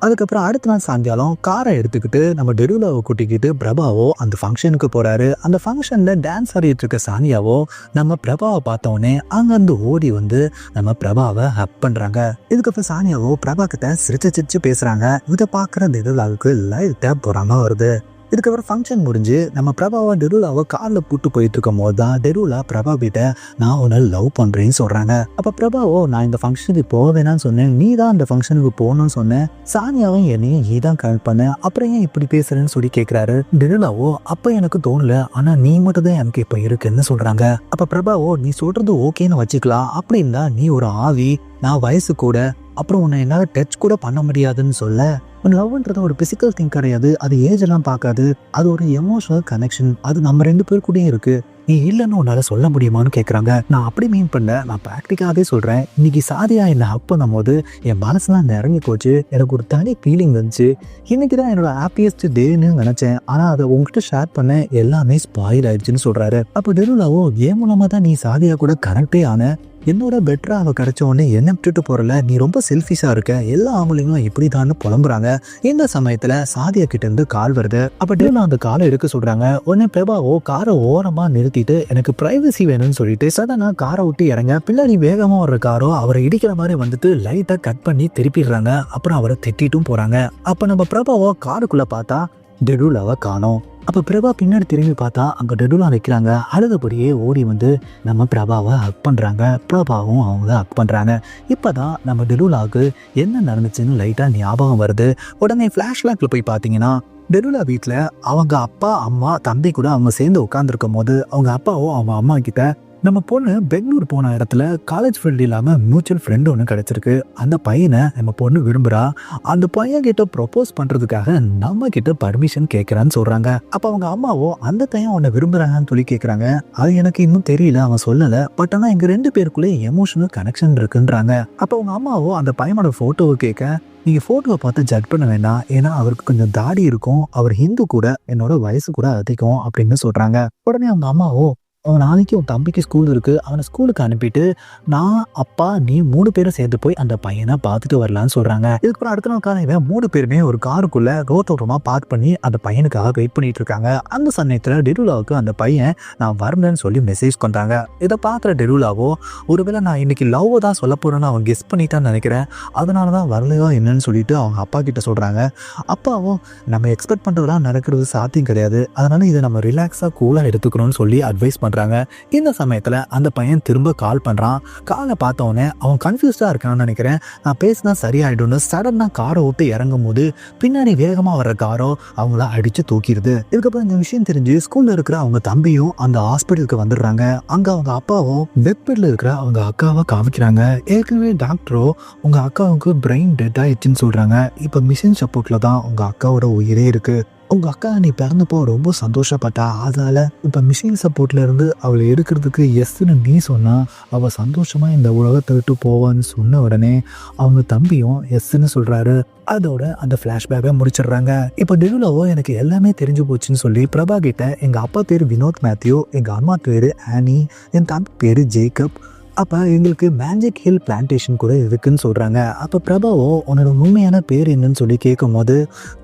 அதுக்கப்புறம் அடுத்த நாள் சாயங்காலம் காரை எடுத்துக்கிட்டு நம்ம டெலுலாவை கூட்டிக்கிட்டு பிரபாவோ அந்த ஃபங்க்ஷனுக்கு போகிறாரு. அந்த ஃபங்க்ஷனில் டான்ஸ் ஆடிட்டு இருக்க சானியாவோ நம்ம பிரபாவை பார்த்தோன்னே அங்கேருந்து ஓடி வந்து நம்ம பிரபாவை ஹக் பண்ணுறாங்க. இதுக்கப்புறம் சானியாவோ பிரபா கிட்ட சிரிச்சு பேசுகிறாங்க. இதை பார்க்குற டெலுலாவுக்கு லைட்டாக பொறாம வருது. இதுக்கப்புறம் ஃபங்க்ஷன் முடிஞ்சு நம்ம பிரபாவை டெலுலாவை காரில் கூட்டு போயிட்டு இருக்கும் போது தான் டெலுலா பிரபா கிட்ட நான் உன்னை லவ் பண்ணுறேன்னு சொல்கிறாங்க. அப்போ பிரபாவோ நான் இந்த ஃபங்க்ஷனுக்கு போவேனான்னு சொன்னேன், நீ தான் அந்த ஃபங்க்ஷனுக்கு போகணும்னு சொன்னேன், சானியாவும் என்னையும் நீ தான் கனெக்ட் பண்ண, அப்புறம் ஏன் இப்படி பேசுறேன்னு சொல்லி கேட்குறாரு. டெலுலாவோ அப்போ எனக்கு தோணல, ஆனால் நீ மட்டும் தான் எனக்கு இப்போ இருக்குன்னு சொல்கிறாங்க. அப்போ பிரபாவோ நீ சொல்கிறது ஓகேன்னு வச்சுக்கலாம், அப்படின்னா நீ ஒரு ஆவி, நான் வயசு கூட, அப்புறம் உன்னை என்னால் டச் கூட பண்ண முடியாதுன்னு சொல்ல லவ்ன்றது ஒரு பிசிக்கல் திங் கிடையாது, அது ஏஜ் எல்லாம் பார்க்காது, அது ஒரு எமோஷனல் கனெக்ஷன், அது நம்ம 2 பேர் கூடயும் இருக்குது, நீ இல்லைன்னு உன்னால சொல்ல முடியுமான்னு கேட்குறாங்க. நான் அப்படி மீன் பண்ண, நான் ப்ராக்டிக்காகவே சொல்கிறேன். இன்னைக்கு சாதியா என்னை ஹக் பண்ணும் போது என் மனசுலாம் நிறங்கி போச்சு. எனக்கு ஒரு தனி ஃபீலிங் வந்துச்சு. இன்னைக்கு தான் என்னோட ஹாப்பியஸ்ட் டேன்னு நினச்சேன். ஆனால் அதை உங்ககிட்ட ஷேர் பண்ண எல்லாமே ஸ்பாயில் ஆயிடுச்சுன்னு சொல்கிறாரு. அப்போ டெருலாவோ ஏன் மூலமாக தான் நீ சாதியா கூட கனெக்டே ஆன, என்னோட பெட்டரா அவள் கிடைச்ச உடனே என்ன விட்டுட்டு போறல, நீ ரொம்ப செல்ஃபிஷா இருக்க, எல்லா ஆம்பளைங்களும் இப்படிதான்னு புலம்புறாங்க. இந்த சமயத்துல சாதியா கிட்ட இருந்து கால் வருது. அப்ப டெருலா அந்த காலை எடுக்க சொல்றாங்க. உடனே பிரபாவோ காரை ஓரமா நிறுத்திட்டு எனக்கு பிரைவசி வேணும்னு சொல்லிட்டு சடனா காரை விட்டு இறங்க. பின்னாடி வேகமா வர்ற காரோ அவரை இடிக்கிற மாதிரி வந்துட்டு லைட்டா கட் பண்ணி திருப்பிடுறாங்க. அப்புறம் அவரை திட்டிட்டும் போறாங்க. அப்ப நம்ம பிரபாவோ காருக்குள்ள பார்த்தா டெருலாவை காணோம். அப்போ பிரபா பின்னாடி திரும்பி பார்த்தா அங்கே டெருலா வைக்கிறாங்க. அழுதபடியே ஓடி வந்து நம்ம பிரபாவை ஹக் பண்ணுறாங்க. பிரபாவும் அவங்க ஹக் பண்ணுறாங்க. இப்போ தான் நம்ம டெருலாவுக்கு என்ன நடந்துச்சுன்னு லைட்டாக ஞாபகம் வருது. உடனே ஃப்ளாஷ்பேக்கில் போய் பார்த்தீங்கன்னா டெருலா வீட்டில் அவங்க அப்பா அம்மா தம்பி கூட அவங்க சேர்ந்து உட்காந்துருக்கும் போது அவங்க அப்பாவும் அவங்க அம்மா கிட்ட நம்ம பொண்ணு பெங்களூர் போன இடத்துல காலேஜ் ஃப்ரெண்ட் இல்லாமல் மியூச்சுவல் ஃப்ரெண்டு ஒன்று கிடச்சிருக்கு, அந்த பையனை நம்ம பொண்ணு விரும்புகிறா, அந்த பையன் கிட்ட ப்ரொப்போஸ் பண்ணுறதுக்காக நம்ம கிட்ட பர்மிஷன் கேட்குறான்னு சொல்கிறாங்க. அப்போ அவங்க அம்மாவோ அந்த பையன் உன்னை விரும்புகிறாங்கன்னு சொல்லி கேட்குறாங்க. அது எனக்கு இன்னும் தெரியல, அவன் சொல்லலை, பட் ஆனால் எங்கள் 2 பேருக்குள்ளே எமோஷனல் கனெக்ஷன் இருக்குன்றாங்க. அப்போ அவங்க அம்மாவோ அந்த பையனோட ஃபோட்டோவை கேட்க, நீங்கள் ஃபோட்டோவை பார்த்து ஜட்ஜ் பண்ண வேண்டாம், ஏன்னா அவருக்கு கொஞ்சம் தாடி இருக்கும், அவர் ஹிந்து கூட, என்னோட வயசு கூட அதிகம் அப்படின்னு சொல்கிறாங்க. உடனே அவங்க அம்மாவோ நாளைக்கு உன் தம்பிக்கு ஸ்கூல் இருக்குது, அவனை ஸ்கூலுக்கு அனுப்பிட்டு நான் அப்பா நீ 3 பேரும் சேர்ந்து போய் அந்த பையனை பார்த்துட்டு வரலான்னு சொல்கிறாங்க. இதுக்கப்புறம் அடுத்த நாள் காலையில் 3 பேருமே ஒரு காருக்குள்ளே ரோட்டோரமாக பார்க் பண்ணி அந்த பையனுக்காக வெயிட் பண்ணிட்டு இருக்காங்க. அந்த சமயத்தில் டெருலாவுக்கு அந்த பையன் நான் வரலன்னு சொல்லி மெசேஜ் பண்ணுறாங்க. இதை பார்க்குற டெருலாவோ ஒருவேளை நான் இன்னைக்கு லவ் தான் சொல்ல போகிறேன்னு அவன் கெஸ் பண்ணிட்டான்னு நினைக்கிறேன், அதனால தான் வரலையோ என்னன்னு சொல்லிட்டு அவங்க அப்பா கிட்ட சொல்கிறாங்க. அப்பாவும் நம்ம எக்ஸ்பெக்ட் பண்ணுறதுலாம் நடக்கிறது சாத்தியம் கிடையாது, அதனால இதை நம்ம ரிலாக்ஸாக கூலாக எடுத்துக்கணும்னு சொல்லி அட்வைஸ் பண்ணுறாங்க. இந்த சமயத்தில் அந்த பையன் திரும்ப கால் பண்ணுறான். காலை பார்த்தவொடனே அவன் கன்ஃபியூஸ்டாக இருக்கான்னு நினைக்கிறேன், நான் பேசினா சரியாயிடும்னு சடனாக காரை விட்டு இறங்கும் போது பின்னாடி வேகமாக வர்ற காரோ அவங்கள அடித்து தூக்கிடுது. இதுக்கப்புறம் இந்த விஷயம் தெரிஞ்சு ஸ்கூலில் இருக்கிற அவங்க தம்பியும் அந்த ஹாஸ்பிட்டலுக்கு வந்துடுறாங்க. அங்கே அவங்க அப்பாவும் பெட்ல இருக்கிற அவங்க அக்காவை காமிக்கிறாங்க. ஏற்கனவே டாக்டரோ உங்கள் அக்காவுக்கு பிரெயின் டெட் ஆயிடுச்சுன்னு சொல்கிறாங்க. இப்போ மிஷின் சப்போர்ட்டில் தான் உங்கள் அக்காவோட உயிரே இருக்குது. உங்கள் அக்கா நீ பிறந்தப்போ ரொம்ப சந்தோஷப்பட்டா, அதனால் இப்போ மிஷின் சப்போர்ட்ல இருந்து அவளை எடுக்கிறதுக்கு எஸ்ன்னு நீ சொன்னால் அவள் சந்தோஷமாக இந்த உலகத்தை விட்டு போவான்னு சொன்ன உடனே அவங்க தம்பியும் எஸ்ன்னு சொல்கிறாரு. அதோட அந்த ஃப்ளாஷ்பேக்கை முடிச்சிடுறாங்க. இப்போ டெருலாவோ எனக்கு எல்லாமே தெரிஞ்சு போச்சுன்னு சொல்லி பிரபா கிட்ட எங்கள் அப்பா பேர் வினோத் மேத்யூ, எங்கள் அம்மா பேர் ஆனி, என் தம்பி பேர் ஜேக்கப், அப்போ எங்களுக்கு மேஜிக் ஹில் பிளான்டேஷன் கூட இருக்குன்னு சொல்கிறாங்க. அப்போ பிரபாவோ உன்னோட உண்மையான பேர் என்னன்னு சொல்லி கேட்கும் போது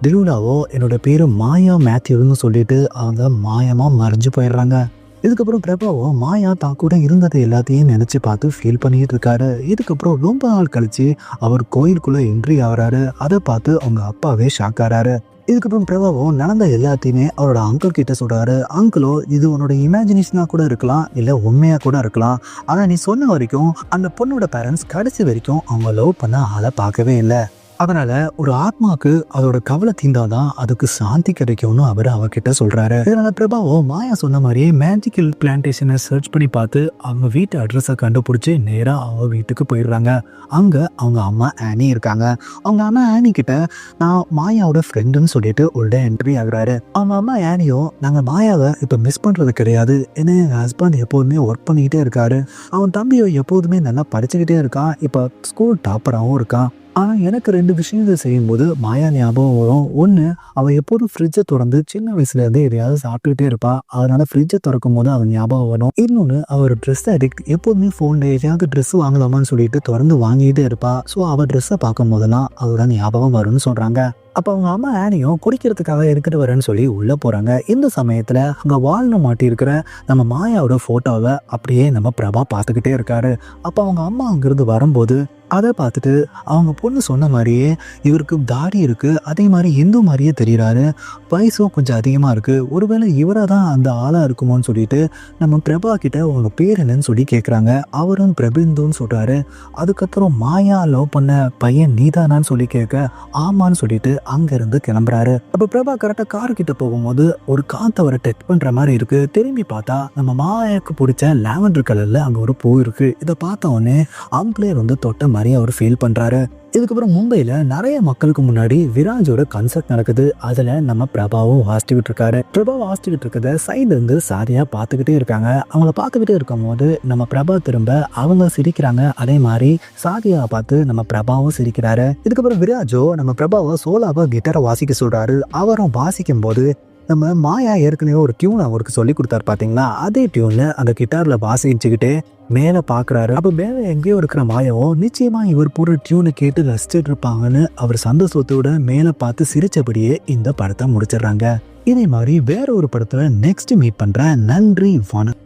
டெருலாவோ என்னோட பேர் மாயா மேத்யூன்னு சொல்லிட்டு அவங்க மாயமாக மறைஞ்சு போயிடுறாங்க. இதுக்கப்புறம் பிரபாவோ மாயா தான் கூட இருந்ததை எல்லாத்தையும் நினச்சி பார்த்து ஃபீல் பண்ணிட்டு இருக்காரு. இதுக்கப்புறம் ரொம்ப நாள் கழிச்சு அவர் கோயிலுக்குள்ளே என்ட்ரி ஆகிறாரு. அதை பார்த்து அவங்க அப்பாவே ஷாக் ஆகிறாரு. இதுக்கப்புறம் பிரபாவோ நடந்த எல்லாத்தையுமே அவரோட அங்கிள் கிட்ட சொல்கிறாரு. அங்கிளோ இது உன்னோட இமேஜினேஷனாக கூட இருக்கலாம், இல்லை உண்மையாக கூட இருக்கலாம், ஆனால் நீ சொன்ன வரைக்கும் அந்த பொண்ணோட பேரண்ட்ஸ் கடைசி வரைக்கும் அவங்க லவ் பண்ண ஆளை பார்க்கவே இல்லை, அதனால ஒரு ஆத்மாவுக்கு அதோட கவலை தீண்டாதான் அதுக்கு சாந்தி கிடைக்கும்னு அவர் அவகிட்ட சொல்றாரு. இதனால பிரபாவோ மாயா சொன்ன மாதிரியே மேஜிக்கல் பிளான்டேஷனை சர்ச் பண்ணி பார்த்து அவங்க வீட்டு அட்ரஸை கண்டுபிடிச்சி நேராக அவங்க வீட்டுக்கு போயிடுறாங்க. அங்கே அவங்க அம்மா ஆனி இருக்காங்க. அவங்க அம்மா ஆனி கிட்ட நான் மாயாவோட ஃப்ரெண்டுன்னு சொல்லிட்டு உள்ள என்ட்ரி ஆகுறாரு. அவங்க அம்மா ஆனியும் நாங்கள் மாயாவை இப்போ மிஸ் பண்ணுறது கிடையாது, ஏன்னா எங்கள் ஹஸ்பண்ட் எப்போதுமே ஒர்க் பண்ணிக்கிட்டே இருக்காரு, அவன் தம்பியோ எப்போதுமே நல்லா படிச்சுக்கிட்டே இருக்கான், இப்போ ஸ்கூல் டாப்பராகவும் இருக்கான், ஆனால் எனக்கு 2 விஷயங்கள் செய்யும்போது மாயா ஞாபகம் வரும். ஒன்று, அவள் எப்போதும் ஃப்ரிட்ஜை திறந்து சின்ன வயசுலேருந்தே எதையாவது சாப்பிட்டுக்கிட்டே இருப்பாள், அதனால் ஃப்ரிட்ஜை திறக்கும் போது அவன் ஞாபகம் வரும். இன்னொன்று, அவர் ட்ரெஸ் அடிக்ட், எப்போதுமே ஃபோனில் எதையாவது ட்ரெஸ் வாங்கலாமான்னு சொல்லிட்டு திறந்து வாங்கிட்டே இருப்பாள். ஸோ அவள் ட்ரெஸ்ஸை பார்க்கும் போதெல்லாம் அவரோட ஞாபகம் வரும்னு சொல்கிறாங்க. அப்போ அவங்க அம்மா ஆனியும் குடிக்கிறதுக்காக எடுத்துகிட்டு வரேன்னு சொல்லி உள்ளே போகிறாங்க. இந்த சமயத்தில் அங்கே வால்னு மாட்டியிருக்கிற நம்ம மாயாவோட ஃபோட்டோவை அப்படியே நம்ம பிரபா பார்த்துக்கிட்டே இருக்காரு. அப்போ அவங்க அம்மா அங்கேருந்து வரும்போது அதை பார்த்துட்டு அவங்க பொண்ணு சொன்ன மாதிரியே இவருக்கு தாடி இருக்குது, அதே மாதிரி இந்து மாதிரியே தெரிகிறாரு, வயசும் கொஞ்சம் அதிகமாக இருக்குது, ஒருவேளை இவராக தான் அந்த ஆளாக இருக்குமோன்னு சொல்லிட்டு நம்ம பிரபா கிட்ட உங்கள் பேர் என்னன்னு சொல்லி கேட்குறாங்க. அவரும் பிரபிந்துன்னு சொல்கிறாரு. அதுக்கப்புறம் மாயா லவ் பண்ண பையன் நீதானான்னு சொல்லி கேட்க ஆமான்னு சொல்லிட்டு அங்கேருந்து கிளம்புறாரு. அப்போ பிரபா கரெக்டாக கார்கிட்ட போகும்போது ஒரு காற்று அவரை டச் பண்ணுற மாதிரி இருக்குது. திரும்பி பார்த்தா நம்ம மாயாவுக்கு பிடிச்ச லாவெண்டர் கலரில் அங்கே ஒரு பூ இருக்குது. இதை பார்த்த உடனே அவங்களே வந்து தொட்ட மாதிரி அவர் ஃபீல் பண்ணுறாரு. இதுக்கப்புறம் மும்பையில நிறைய மக்களுக்கு முன்னாடி விராஜோட கன்சர்ட் நடக்குது. அதுல நம்ம பிரபாவும் வாசிச்சுக்கிட்டு இருக்காரு. பிரபா வாசிச்சுக்கிட்டு இருக்கிறத சைட்ல இருந்து சாதியா பார்த்துக்கிட்டே இருக்காங்க. அவங்கள பார்த்துக்கிட்டே இருக்கும் போது நம்ம பிரபா திரும்ப அவங்க சிரிக்கிறாங்க. அதே மாதிரி சாதியா பார்த்து நம்ம பிரபாவும் சிரிக்கிறாரு. இதுக்கப்புறம் விராஜோ நம்ம பிரபாவை சோலாவை கிட்டாரை வாசிக்க சொல்றாரு. அவரும் வாசிக்கும் போது நம்ம மாயா ஏற்கனவே ஒரு டியூன் அவருக்கு சொல்லி கொடுத்தாரு பாத்தீங்களா, அதே டியூன்ல அந்த கிட்டார்ல வாசிச்சுக்கிட்டே மேல பாக்குறாரு. அப்ப மேல எங்கேயோ இருக்கிற மாயாவும் நிச்சயமா இவர் போடுற டியூனை கேட்டு ரசிச்சுட்டு இருப்பாங்கன்னு அவர் சந்தோஷத்தோட மேல பார்த்து சிரிச்சபடியே இந்த படத்தை முடிச்சிடுறாங்க. இதே மாதிரி வேற ஒரு படத்துல நெக்ஸ்ட் மீட் பண்றேன். நன்றி, வணக்கம்.